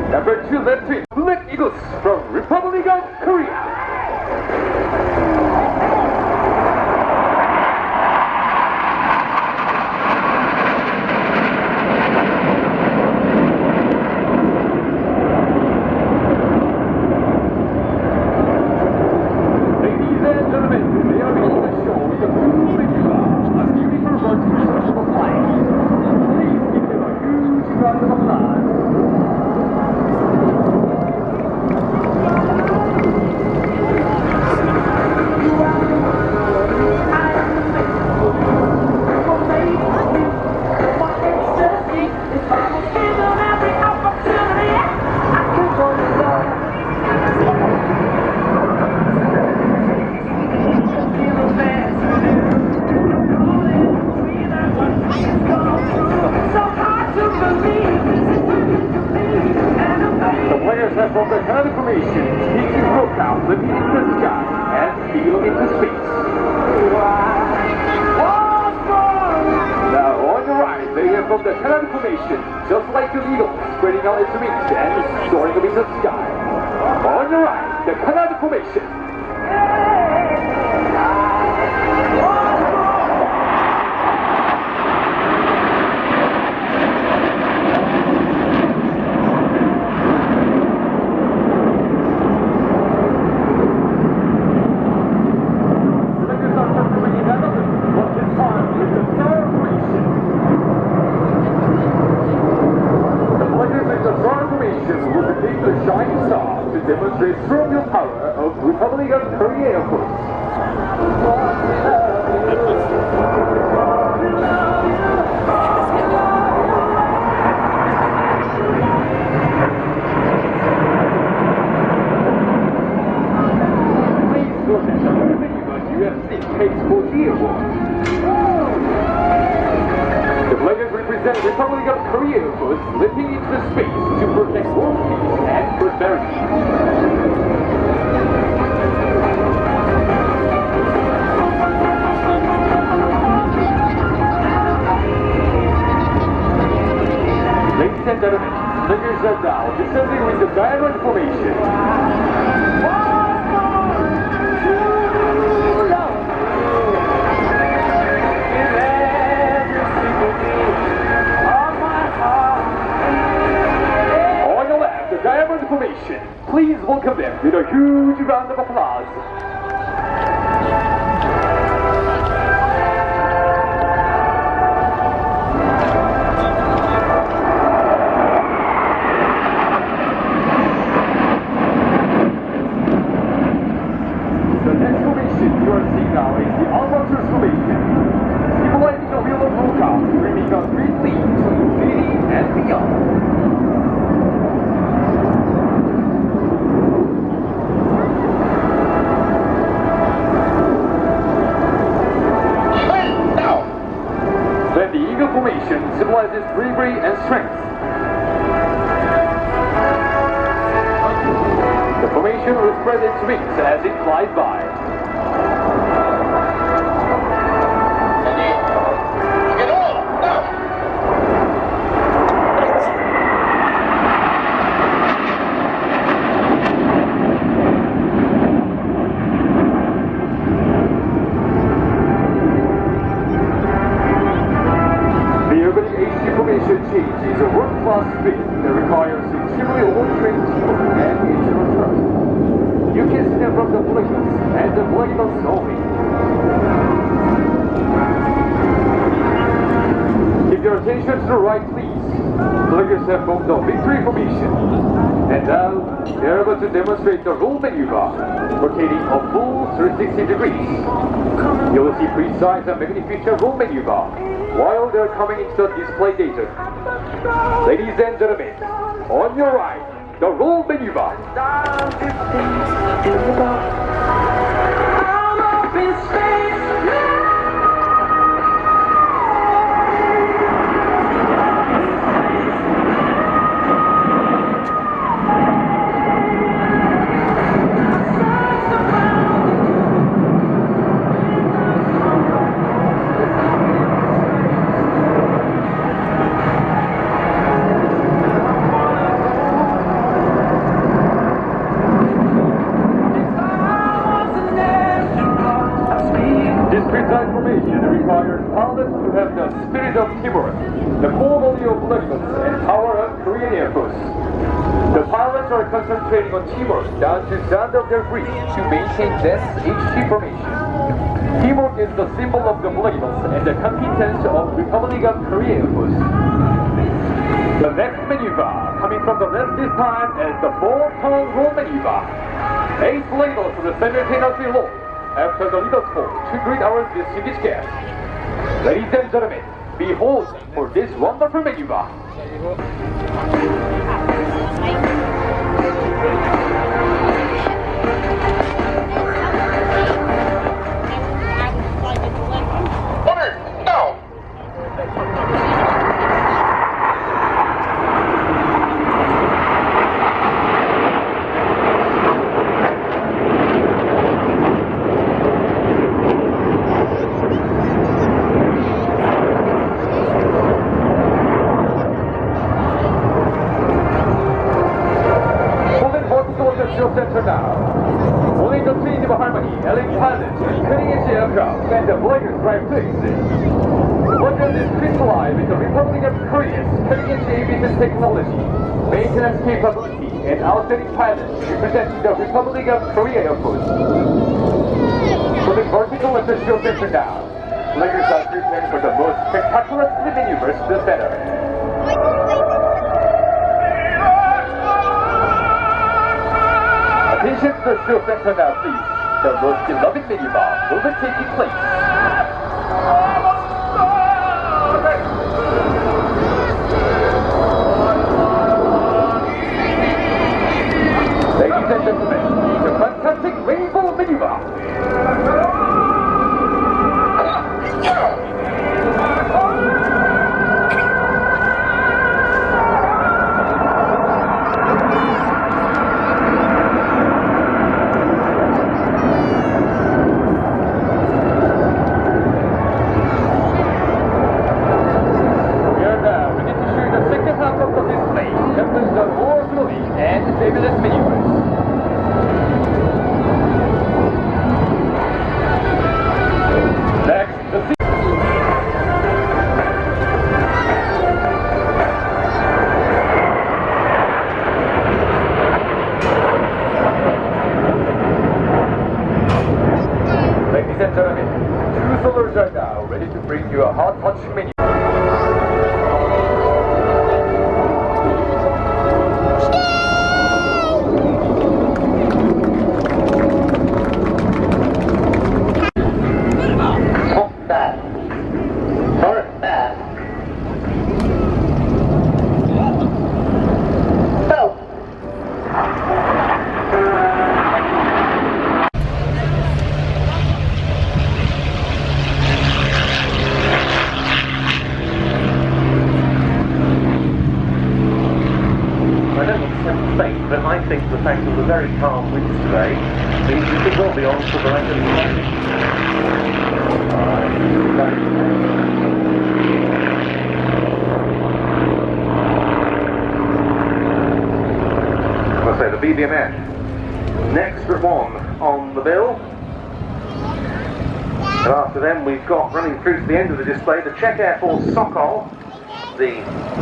Number 2, Lieutenant Black Eagles from Republic of Korea. From the Canada formation, take your rope out, lifting into the sky, and feel into space. Now on your right, they are from the Canada formation, just like an eagle, spreading out its wings and soaring up into the sky. On your right, the Canada formation. Demonstrate strong power of Republic of Korea Air Force. Please go attention to the US-6 K-40 Award. The flaggers represent Republic of Korea Air Force lifting into space to protect world peace and prosperity. Ladies and gentlemen, flaggers are now descending with the diamond formation. Diamond formation. Please welcome them with a huge round of applause. The next formation you are seeing now is the Albatross formation, symbolizing the wheel of lookout, dreaming of great leaps, infinity and beyond. bravery and strength. The formation will spread its wings as it flies by. Change is a world-class feat that requires extremely well-trained teamwork and mutual trust. You can see them from the blankets and the blankets only. Keep your attention to the right, please. Blankets have formed the victory formation. And now, they're about to demonstrate the roll maneuver, rotating a full 360 degrees. You will see precise and magnificent roll maneuver while they're coming into the display data. Ladies and gentlemen, on your right, the roll maneuver. Requires pilots to have the spirit of teamwork, the core value of blackness, and power of Korean Air Force. The pilots are concentrating on teamwork down to sound of their breath to maintain this HT formation. Teamwork is the symbol of the blackness and the competence of Republic of Korea Air Force. The next maneuver, coming from the left this time, is the 4-ton roll maneuver. 8 labels will simultaneously roll after the leaders fall to greet our distinguished guests. Ladies and gentlemen, behold for this wonderful maneuver. Order, now! Center now. Only the speed of harmony, elite pilots, cutting-edge aircraft, and the blankets drive things. Blankets is crystallized with the Republic of Korea's cutting-edge aviation technology, maintenance capability, and outstanding pilots representing the Republic of Korea Air Force. For the vertical and the show center now, blankets are preparing for the most spectacular maneuvers to the center. Attention to the show center now, please. The most beloved maneuver will be taking place. Ladies and gentlemen, the fantastic rainbow maneuver. Are now ready to bring you a hot touch menu. the very calm winds today means we could well be on for the rest of the day. As I say, the BBMF next at 1 on the bill. And after them we've got running through to the end of the display the Czech Air Force Sokol, the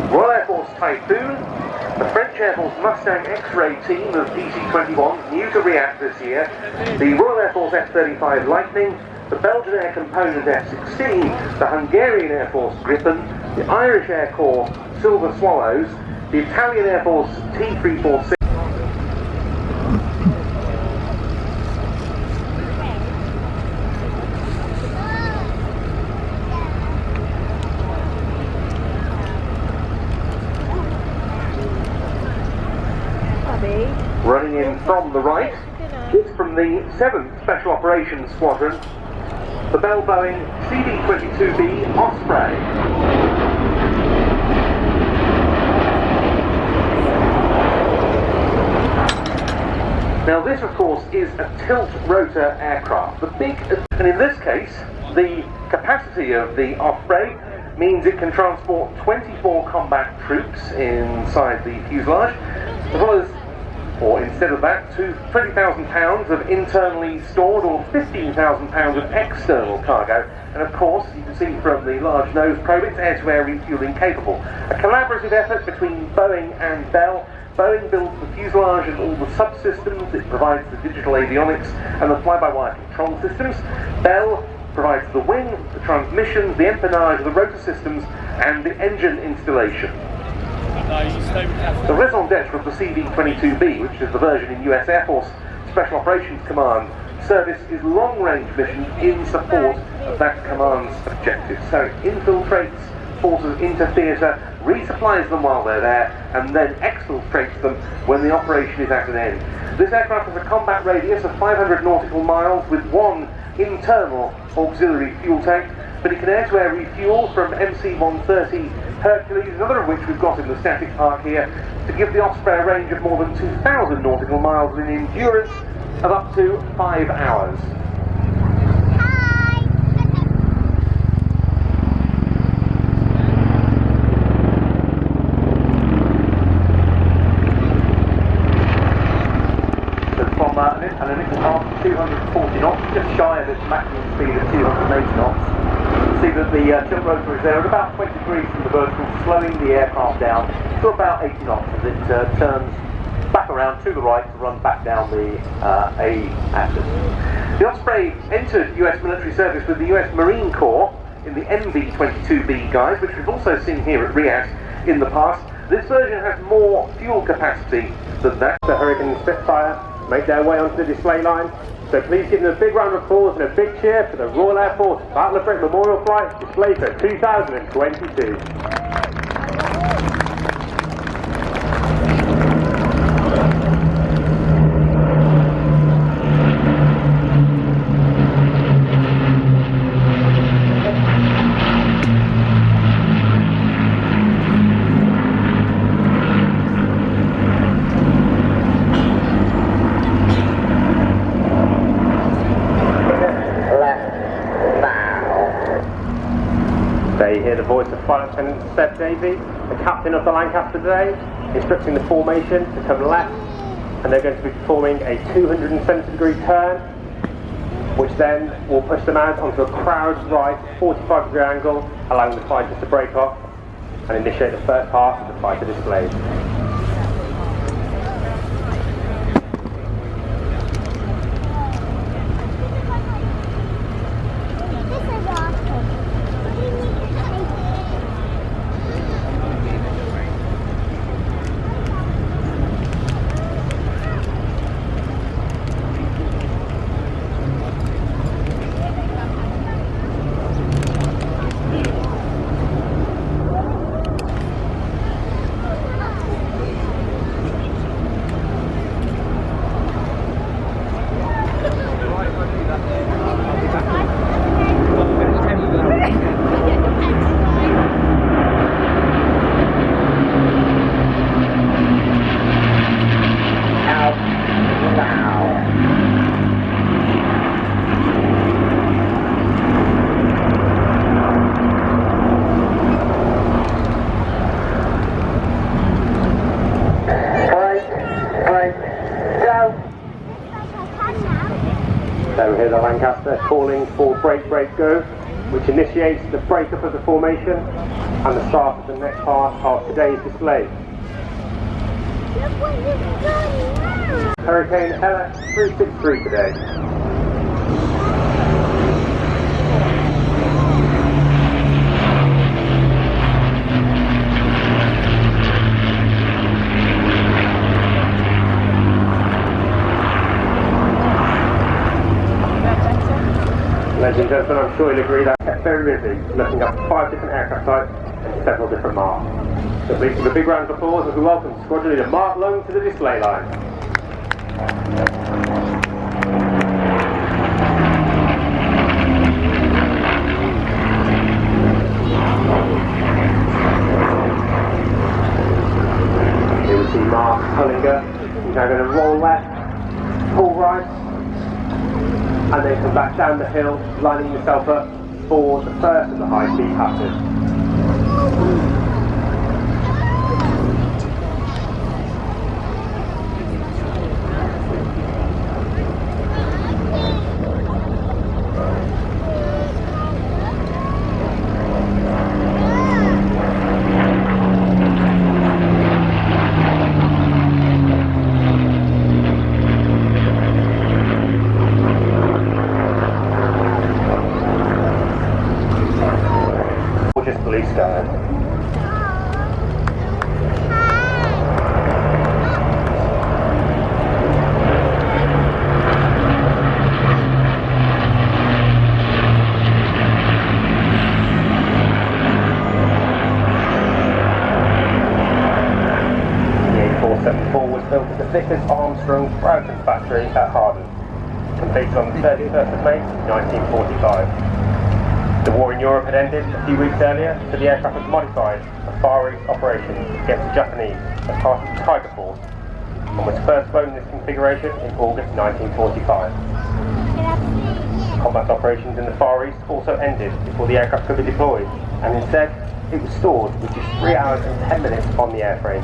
Royal Air Force Typhoon, the French Air Force Mustang X-Ray team of DC-21, new to RIAT this year, the Royal Air Force F-35 Lightning, the Belgian Air Component F-16, the Hungarian Air Force Gripen, the Irish Air Corps Silver Swallows, the Italian Air Force T-346, running in from the right. It's from the 7th Special Operations Squadron, the Bell Boeing CD-22B Osprey. Now this of course is a tilt rotor aircraft. And in this case, the capacity of the Osprey means it can transport 24 combat troops inside the fuselage, as well as, or instead of that, 20,000 pounds of internally stored or 15,000 pounds of external cargo. And of course, you can see from the large nose probe, it's air-to-air refueling capable. A collaborative effort between Boeing and Bell. Boeing builds the fuselage and all the subsystems, it provides the digital avionics and the fly-by-wire control systems. Bell provides the wing, the transmissions, the empennage, the rotor systems and the engine installation. The raison d'etre of the CD-22B, which is the version in US Air Force Special Operations Command service, is long-range missions in support of that command's objectives. So it infiltrates forces into theatre, resupplies them while they're there, and then exfiltrates them when the operation is at an end. This aircraft has a combat radius of 500 nautical miles with one internal auxiliary fuel tank, but it can air-to-air refuel from MC-130 Hercules, another of which we've got in the static park here, to give the Osprey a range of more than 2,000 nautical miles and an endurance of up to 5 hours. An initial pass of 240 knots, just shy of its maximum speed of 280 knots. You can see that the tilt rotor is there at about 20 degrees from the vertical, slowing the aircraft down to about 80 knots as it turns back around to the right to run back down the A axis. The Osprey entered US military service with the US Marine Corps in the MV-22B guise, which we've also seen here at RIAT in the past. This version has more fuel capacity than that. The Hurricane Spitfire make their way onto the display line. So please give them a big round of applause and a big cheer for the Royal Air Force Battle of Britain Memorial Flight display for 2022. They hear the voice of Flight Lieutenant Seb Davey, the captain of the Lancaster today, instructing the formation to come left, and they're going to be performing a 270-degree turn, which then will push them out onto a crowd right 45-degree angle, allowing the fighters to break off and initiate the first part of the fighter display. So we hear the Lancaster calling for break, break, go, which initiates the breakup of the formation and the start of the next part of today's display. Hurricane Ella 363 today. Ladies and gentlemen, I'm sure you'll agree that kept very busy, looking up 5 different aircraft types and several different marks. So please give a big round of applause as we welcome Squadron Leader Mark Long to the display line. Here we see Mark Hullinger. He's now going to roll left, pull right, and then come back down the hill, lining yourself up for the first of the high-speed passes. Police guard. The A474 was built at the Vickers Armstrong Broughton factory at Harden, completed on the 31st of May 1945. The war in Europe had ended a few weeks earlier, so the aircraft was modified for Far East operations against the Japanese as part of the Tiger Force, and was first flown in this configuration in August 1945. Combat operations in the Far East also ended before the aircraft could be deployed, and instead it was stored with just 3 hours and 10 minutes on the airframe.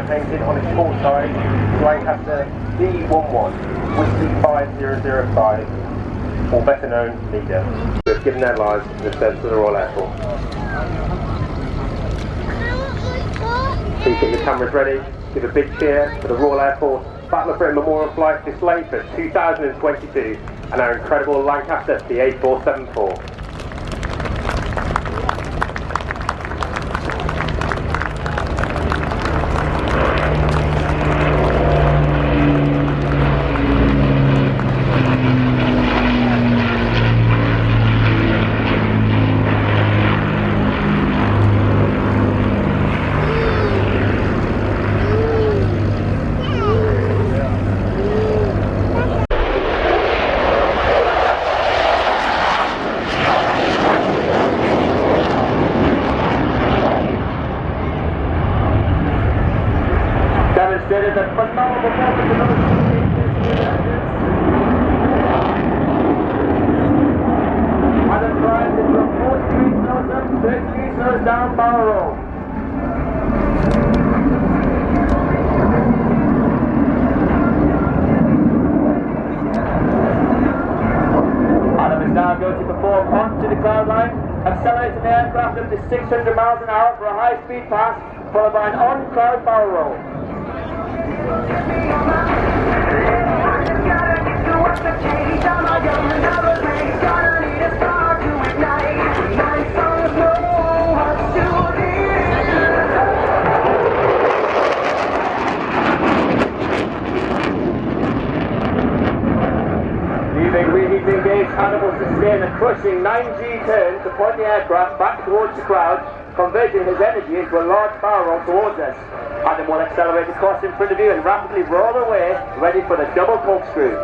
Painted on its port side, Lancaster B11 Whiskey 5005, or better known, Leader, who have given their lives in the service of the Royal Air Force. Please get your cameras ready, give a big cheer for the Royal Air Force Battle of Britain Memorial Flight display for 2022 and our incredible Lancaster BA474. Demonstrated a phenomenal performance in those and it drives it from 4 degrees north up, 6 degrees north down Barrow Road. Adam is now going to perform onto the cloud line, accelerating the aircraft up to 600 miles an hour for a high-speed pass, followed by an on-cloud Barrow Roll. Reheating gauge Hannibal sustained a crushing 9G turn to point the aircraft back towards the crowd, converting his energy into a large barrel roll towards us. Adam will accelerate the course in front of you and rapidly roll away, ready for the double corkscrew.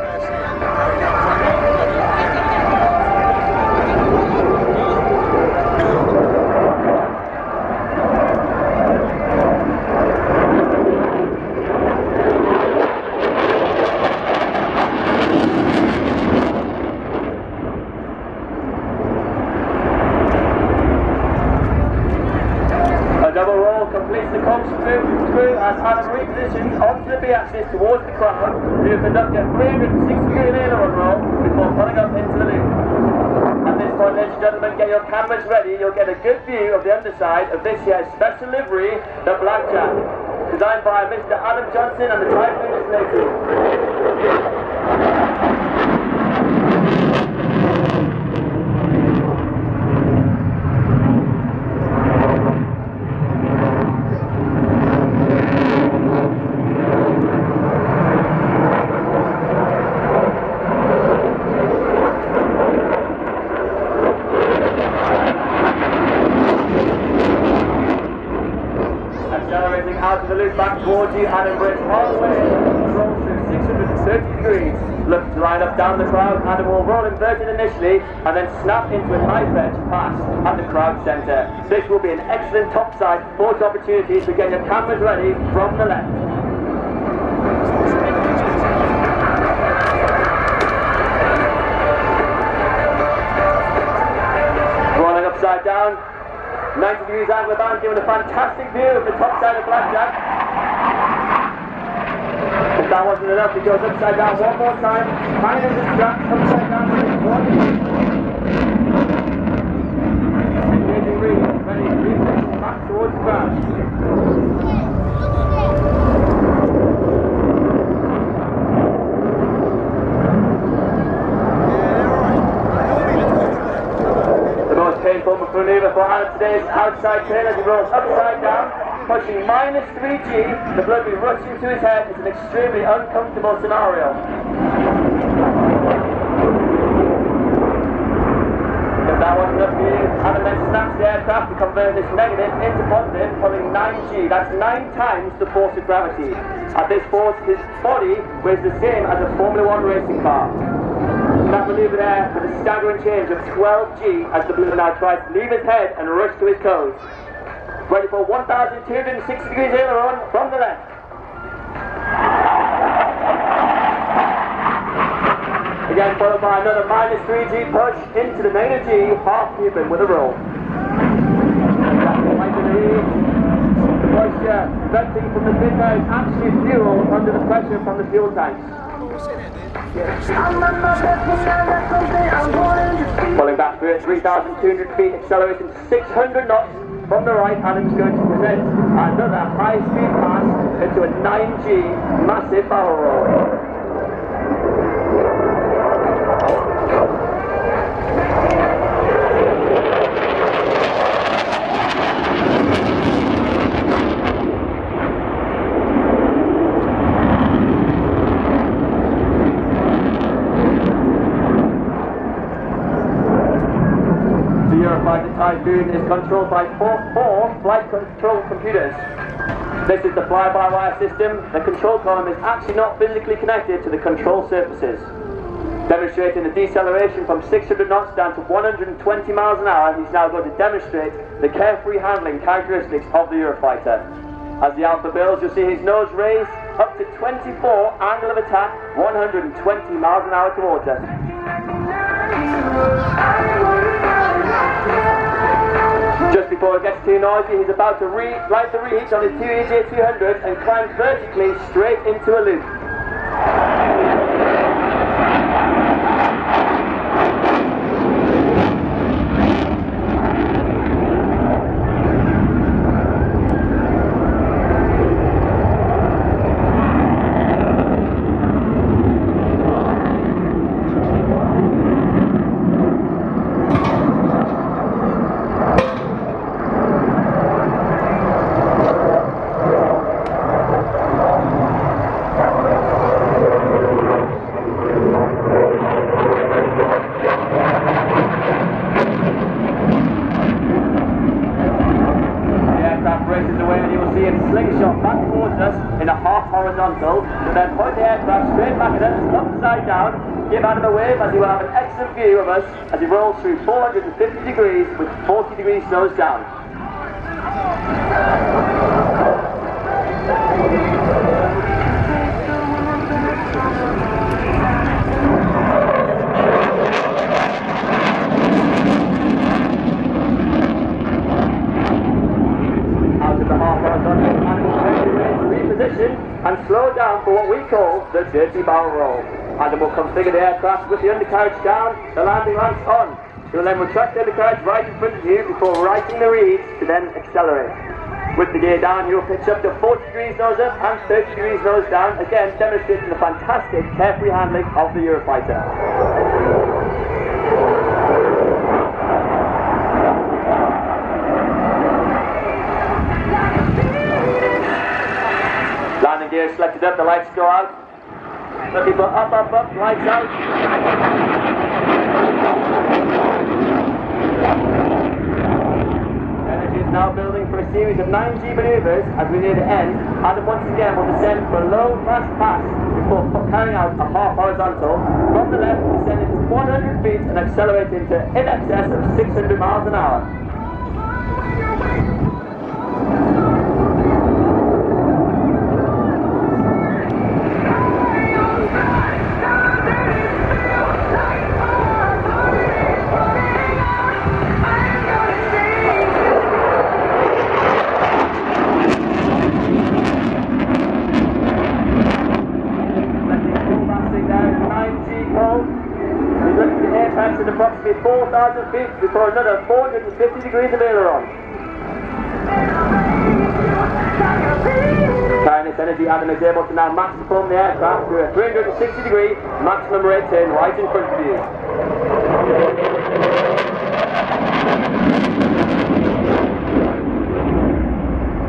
You conduct a 360-degree aileron roll before pulling up into the loop. At this point, ladies and gentlemen, get your cameras ready. You'll get a good view of the underside of this year's special livery, the Blackjack, designed by Mr. Adam Johnson and the Typhoon display team. Accelerating out of the loop back towards you and embrace all the way. Roll through 630 degrees. Look to line up down the crowd and will roll inverted initially and then snap into a high edge pass at the crowd centre. This will be an excellent topside sport opportunity to get your cameras ready from the left. Rolling upside down. 90 degrees angle of bound, giving a fantastic view of the top side of Blackjack. If that wasn't enough, it goes upside down one more time. Kind of the strap, upside down for this one. Engaging read, ready, reflexing back towards the ground. Painful maneuver for Adam today is outside turn as he rolls upside down, pushing minus 3G. The blood will be rushing to his head. It's an extremely uncomfortable scenario. If that wasn't enough for you, Adam then snaps the aircraft to convert this negative into positive, pulling 9G. That's 9 times the force of gravity. At this force, his body weighs the same as a Formula 1 racing car. That manoeuvre there with a staggering change of 12G as the balloon now tries to leave his head and rush to his toes. Ready for 1,260 degrees aileron from the left. Again followed by another minus 3G push into the negative G, half Cuban with a roll. Right in the reed. The moisture venting from the fin there is actually fuel under the pressure from the fuel tanks. Pulling back through at 3,200 feet, accelerating 600 knots from the right, Adam's going to present another high-speed pass into a 9G massive barrel roll. The Typhoon is controlled by four flight control computers. This is the fly-by-wire system. The control column is actually not physically connected to the control surfaces. Demonstrating the deceleration from 600 knots down to 120 miles an hour, he's now going to demonstrate the carefree handling characteristics of the Eurofighter. As the Alpha builds, you'll see his nose raised up to 24, angle of attack, 120 miles an hour towards us. Just before it gets too noisy, he's about to light the reach on his 2EJ200 and climb vertically straight into a loop. Give Adam a wave as he will have an excellent view of us as he rolls through 450 degrees with 40 degrees nose down. Out of the half horizontal, Adam will reposition and slow down for what we call the dirty barrel roll. Adam will configure the aircraft with the undercarriage down, the landing lamps on. He'll then retract the undercarriage right in front of you before righting the reeds to then accelerate. With the gear down, you'll pitch up to 40 degrees nose up and 30 degrees nose down, again demonstrating the fantastic carefree handling of the Eurofighter. Landing gear selected up, the lights go out. Looking for up, up, up, lights out. Energy is now building for a series of 9G maneuvers. As we near the end, Adam once again will descend for a low, fast pass before carrying out a half horizontal. From the left, descend into 100 feet and accelerate into in excess of 600 miles an hour. At approximately 4,000 feet before another 450 degrees of aileron. Carrying this energy, Adam is able to now max perform the aircraft through a 360 degree maximum rate turn right in front of you.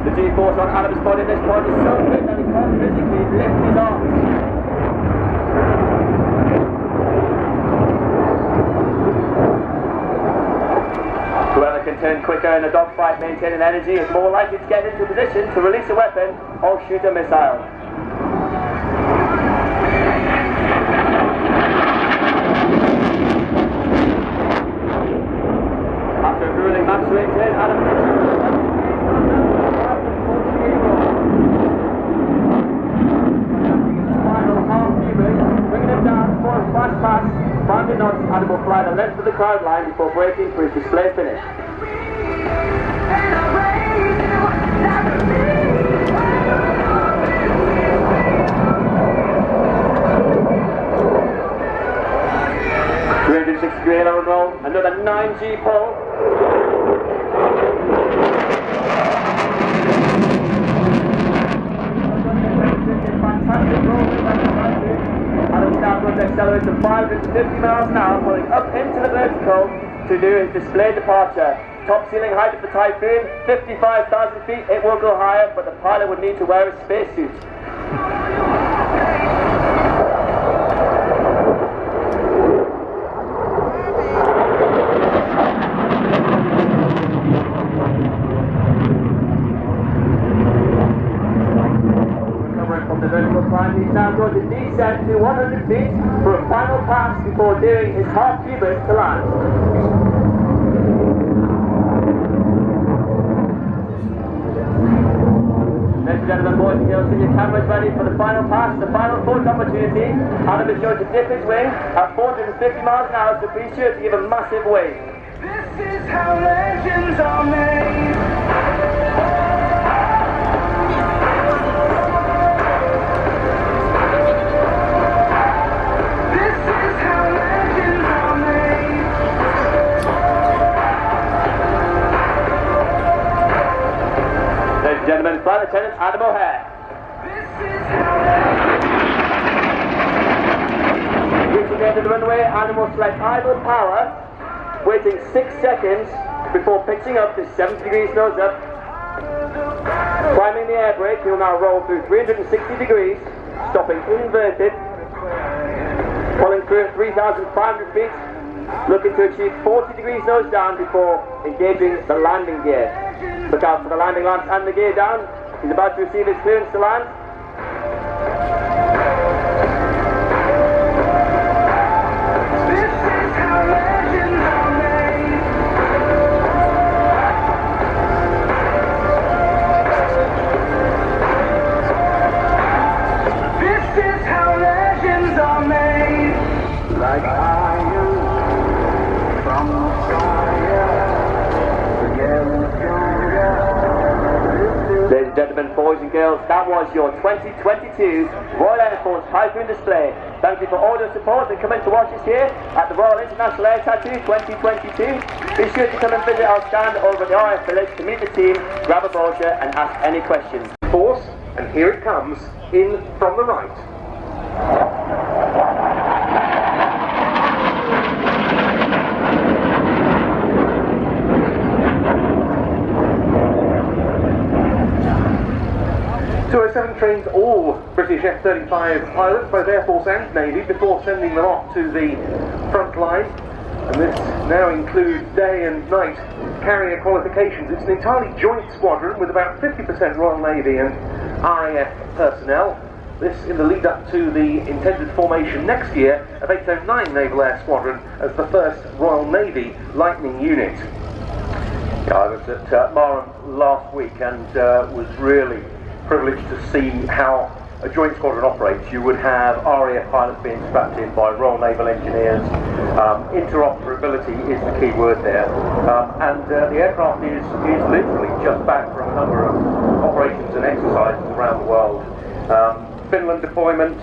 The G-force on Adam's body at this point is so quick that he can't physically lift his arms. Whoever can turn quicker in a dogfight maintaining energy is more likely to get into a position to release a weapon or shoot a missile. After a grueling max rate turn, Adam final half cubic, bringing him down for a fast pass. 500 knots, Adam will fly the length of the crowd line before braking for his display finish. Degree aileron roll, another 9G pull. Fantastic roll. Adam's now going to accelerate to 550 miles an hour, pulling up into the vertical to do his display departure. Top ceiling height of the Typhoon, 55,000 feet. It will go higher, but the pilot would need to wear a spacesuit. He's now going to descend to 100 feet for a final pass before doing his half cubic to land. Ladies and gentlemen, boys and girls, get your cameras ready for the final pass, the final photo opportunity. Adam is going to dip his wing at 450 miles an hour, so be sure to give a massive wave. This is how legends are made. Gentlemen, Flight Lieutenant Adam O'Hare. Reaching the end of the runway, Adam will select idle power, waiting 6 seconds before pitching up to 70 degrees nose up. Priming the air brake, he will now roll through 360 degrees, stopping inverted, pulling through at 3,500 feet, looking to achieve 40 degrees nose down before engaging the landing gear. Look out for the landing lamps and the gear down. He's about to receive his clearance to land. This is how legends are made. This is how legends are made. Like iron from the fire. Ladies and gentlemen, boys and girls, that was your 2022 Royal Air Force Typhoon display. Thank you for all your support and coming to watch us here at the Royal International Air Tattoo 2022. Be sure to come and visit our stand over at the RIAT Village to meet the team, grab a brochure and ask any questions. Force, and here it comes, in from the right. .207 trains all British F-35 pilots, both Air Force and Navy, before sending them off to the front line. And this now includes day and night carrier qualifications. It's an entirely joint squadron with about 50% Royal Navy and RAF personnel. This in the lead up to the intended formation next year of 809 Naval Air Squadron as the first Royal Navy Lightning unit. Yeah, I was at Marham last week and was really privileged to see how a joint squadron operates. You would have RAF pilots being strapped in by Royal Naval engineers. Interoperability is the key word there. And the aircraft is literally just back from a number of operations and exercises around the world. Finland deployment,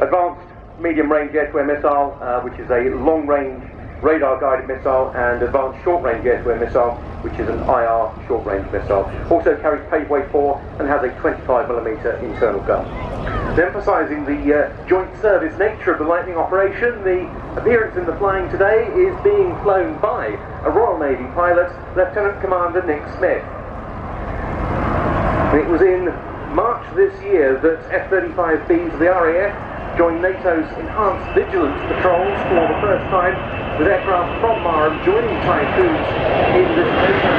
advanced medium-range air-to-air missile, which is a long-range radar-guided missile, and advanced short-range air-to-air missile, which is an IR short-range missile. Also carries paveway 4 and has a 25mm internal gun. Emphasising the joint service nature of the Lightning operation, the appearance in the flying today is being flown by a Royal Navy pilot, Lieutenant Commander Nick Smith. It was in March this year that F-35Bs of the RAF joined NATO's enhanced vigilance patrols for the first time, with aircraft from Marham joining Typhoons in this mission.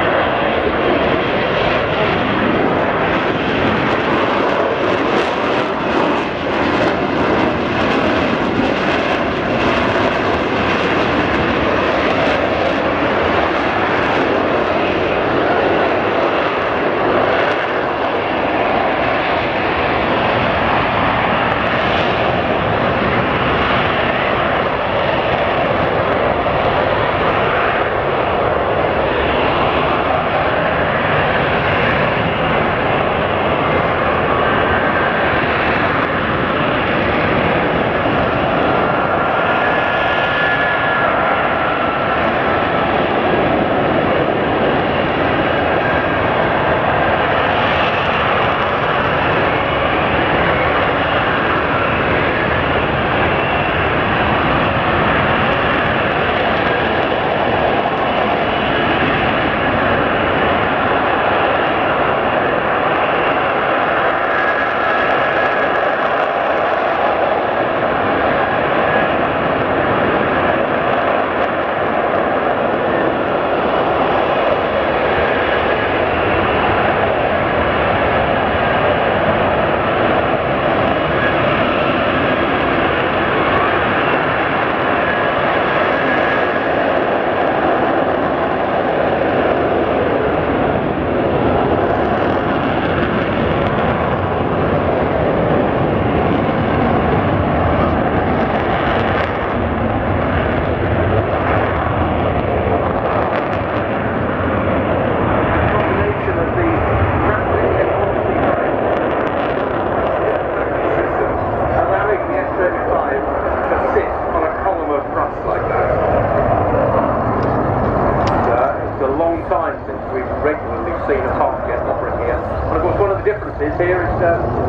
Here is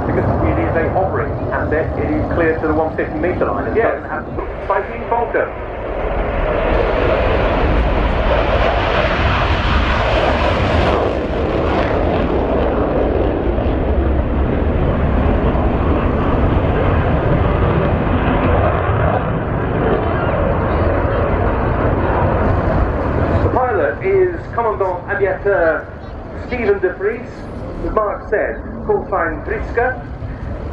because it is a hovering asset, it is clear to the 150-metre line. It doesn't have to put spiking Falcon. The pilot is Commandant Aviateur Stephen de Vries, as Mark said, call sign Vriska,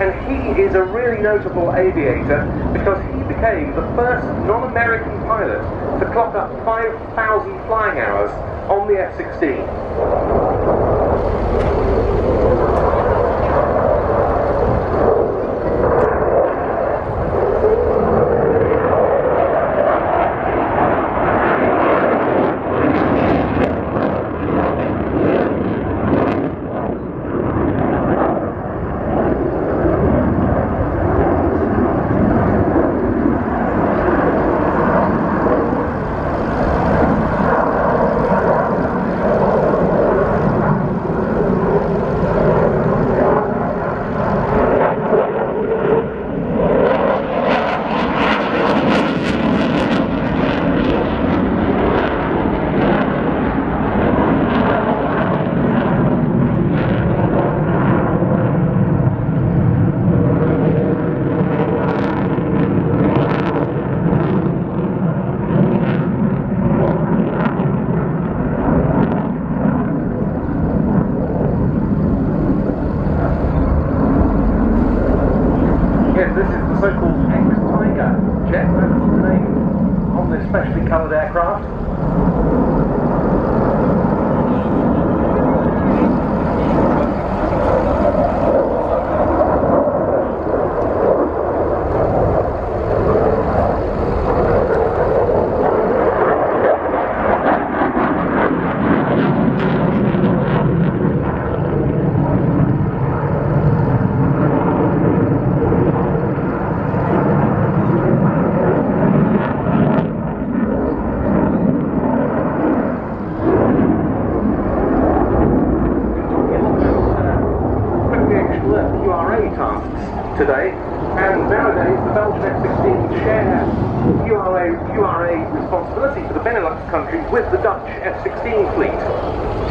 and he is a really notable aviator because he became the first non-American pilot to clock up 5,000 flying hours on the F-16. aircraft. Today, and nowadays the Belgian F-16 share QRA responsibility for the Benelux countries with the Dutch F-16 fleet.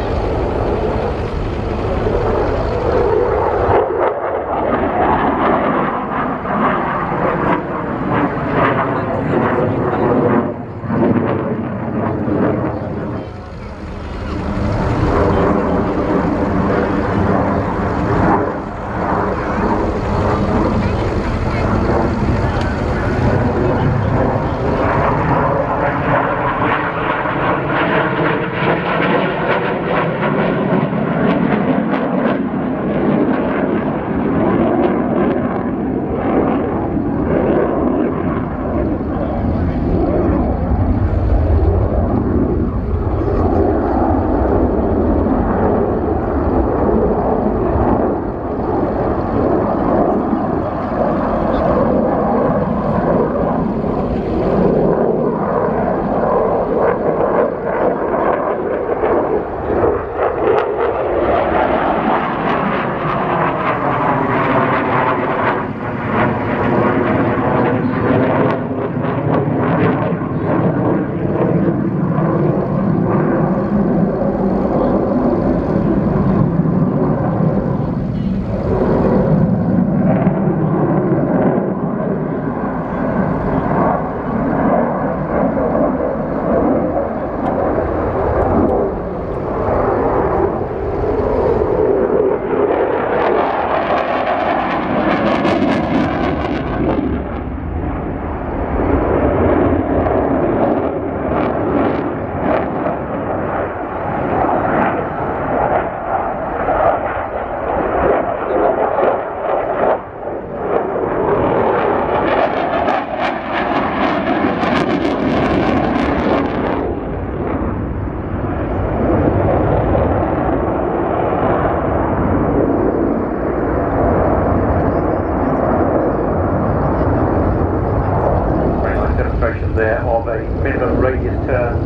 There of a minimum radius turn,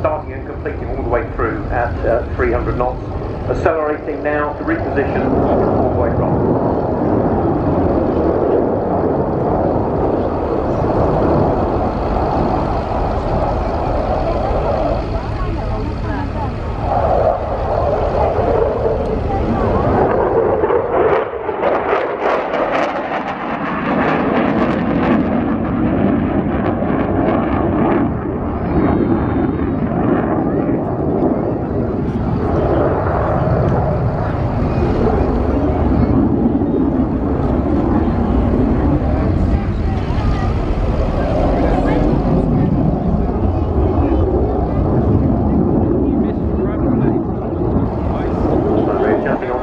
starting and completing all the way through at 300 knots, accelerating now to reposition all the way wrong.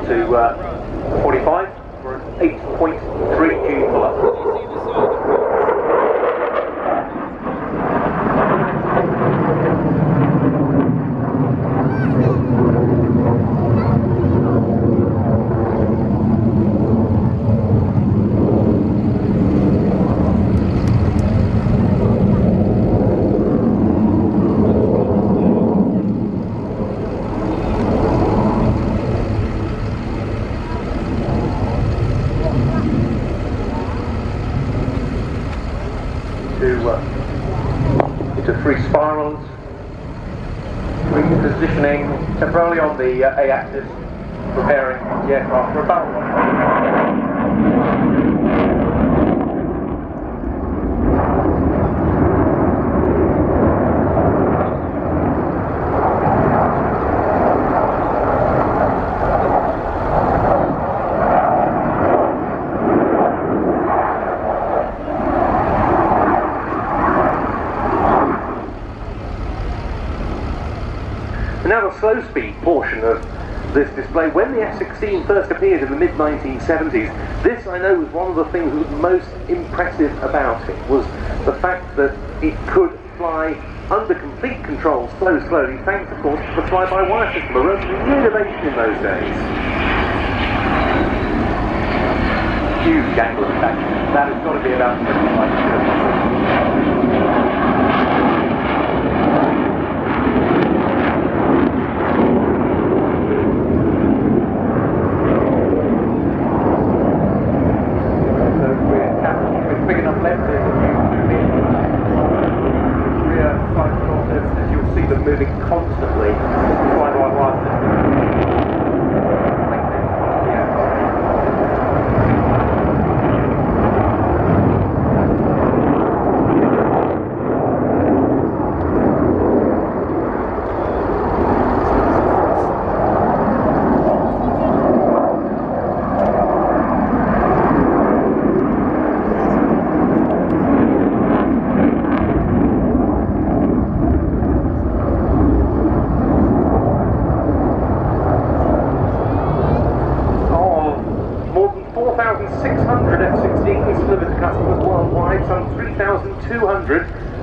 To 45 for an 8.3 G pull-up. Into three spirals, repositioning temporarily on the A-axis, preparing the aircraft for a barrel run. And now the slow speed portion of this display. When the F-16 first appeared in the mid-1970s, this I know was one of the things that was most impressive about it, was the fact that it could fly under complete control so slowly, thanks of course to the fly-by-wire system, a relatively new innovation in those days. Huge angle of attack. That has got to be about 25 big enough lenses rear side control surfaces, you'll see them moving constantly. Fly-by-wire system.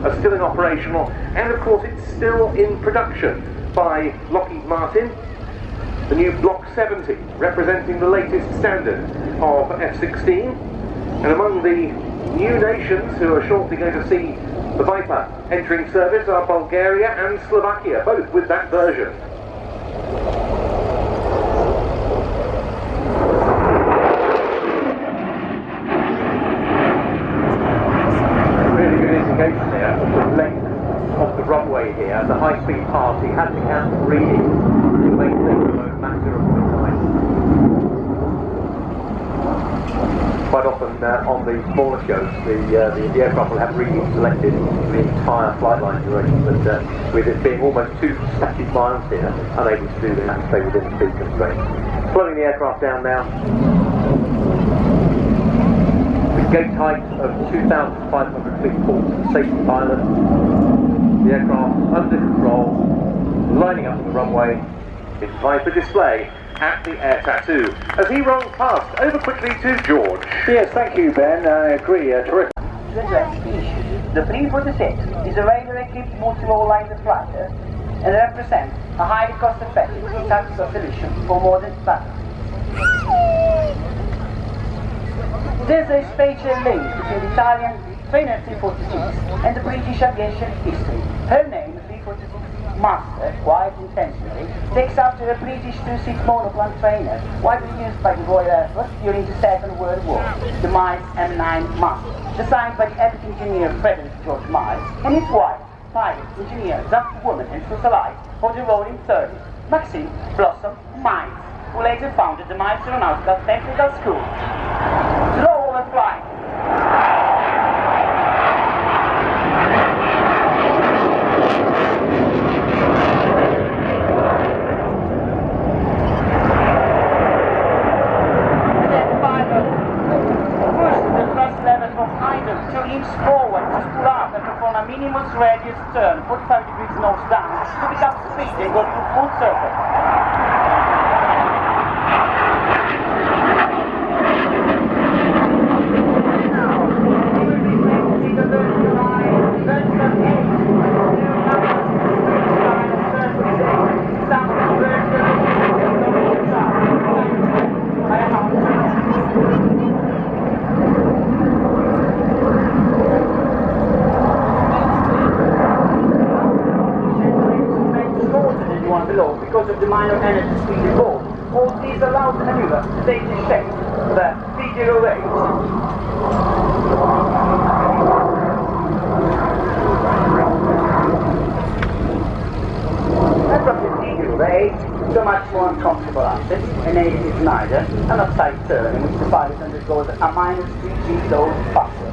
Are still in operational, and of course it's still in production by Lockheed Martin. The new Block 70, representing the latest standard of F-16. And among the new nations who are shortly going to see the Viper entering service are Bulgaria and Slovakia, both with that version. There of the length of the runway here, the high-speed party had to count readings to make things a matter of time. Quite often on the smaller shows, the aircraft will have readings selected for the entire flight line duration, but with it being almost 2 static miles here, unable to do that, stay within the speed constraints. Slowing the aircraft down now. Gate height of 2,500 feet for safety pilot. The aircraft under control, lining up on the runway. It's Viper display at the Air Tattoo as he rolls past. Over quickly to George. Yes, thank you, Ben. I agree. Terrific. The address issue. The 346 is a radar-equipped multi-role line fighter and represents a highly cost-effective tactical solution for modern battles. There's a spatial link between the Italian trainer 346 and the British aviation history. Her name, 346 Master, quite intentionally, takes after a British two-seat monoplane trainer, widely used by the Royal Air Force during the Second World War, the Miles M9 Master, designed by the epic engineer Frederick George Miles and his wife, pilot, engineer, draft woman and fuselage for the Roaring 30s, Maxine Blossom Miles, who later founded the Miles Aeronautical Technical School. Slow over flight. And then pilot push the thrust lever from idle 2 inches forward to spool up and perform a minimum radius turn, 45 degrees nose down, to pick up speed and go to full circle. Because of the minor energy speed involved, all these allow the maneuver to take the shape of the P08. That's what the P08, so much more uncomfortable asset, and it is neither an upside turn in which the pilot undergoes a minus 3G load faster.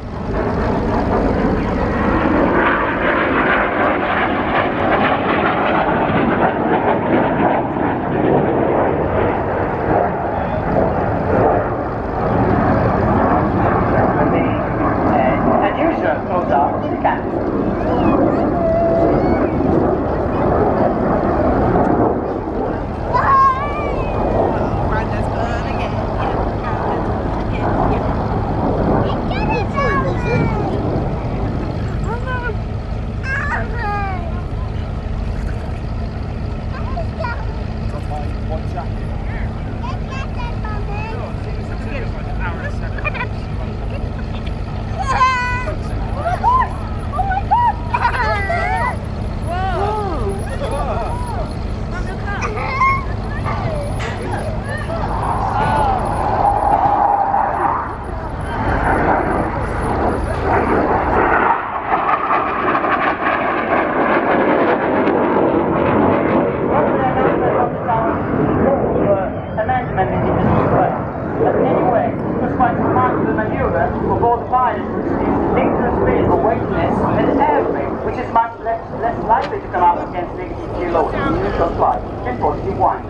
come up against negative G load in neutral flight and positive wind.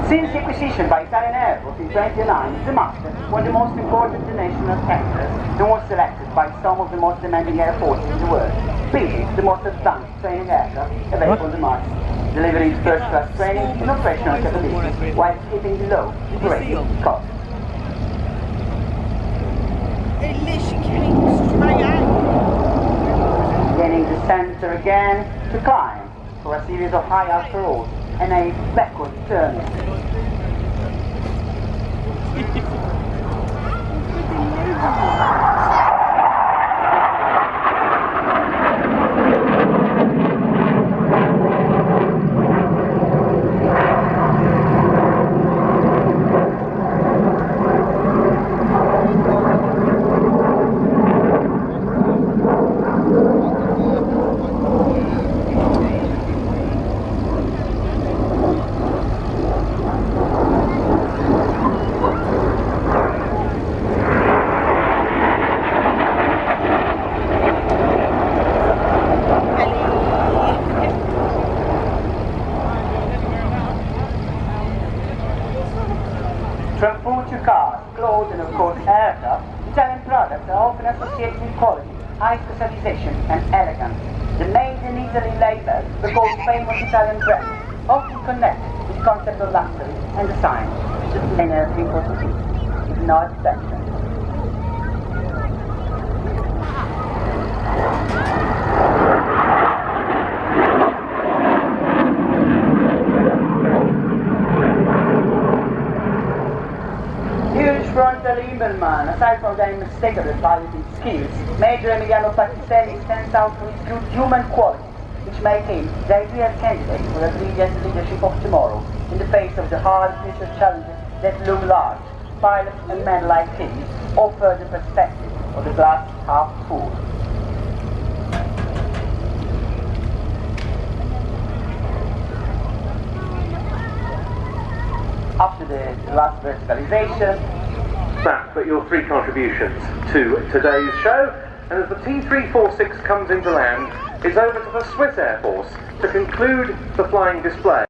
Since the acquisition by Italian Air Force in 2009, the Master, one of the most important international testers, and was selected by some of the most demanding air forces in the world, building the most advanced training aircraft available on the market, delivering first-class training and operational capabilities while keeping low operating costs. Gaining the center again to climb for a series of high alpha rolls and a backward turning. From food to cars, clothes and of course aircraft, Italian products are often associated with quality, high specialization and elegance. The made in Italy label recalls famous Italian brands, often connected with the concept of luxury and design. The designer is no exception. Frontal Immelman, aside from their unmistakable piloting skills, Major Emiliano Battistelli stands out for his good human qualities, which make him the ideal candidate for the brilliant leadership of tomorrow, in the face of the hard future challenges that loom large. Pilots and men like him offer the perspective of the glass half full. After the last verticalization, that but your three contributions to today's show, and as the T-346 comes into land, it's over to the Swiss Air Force to conclude the flying display.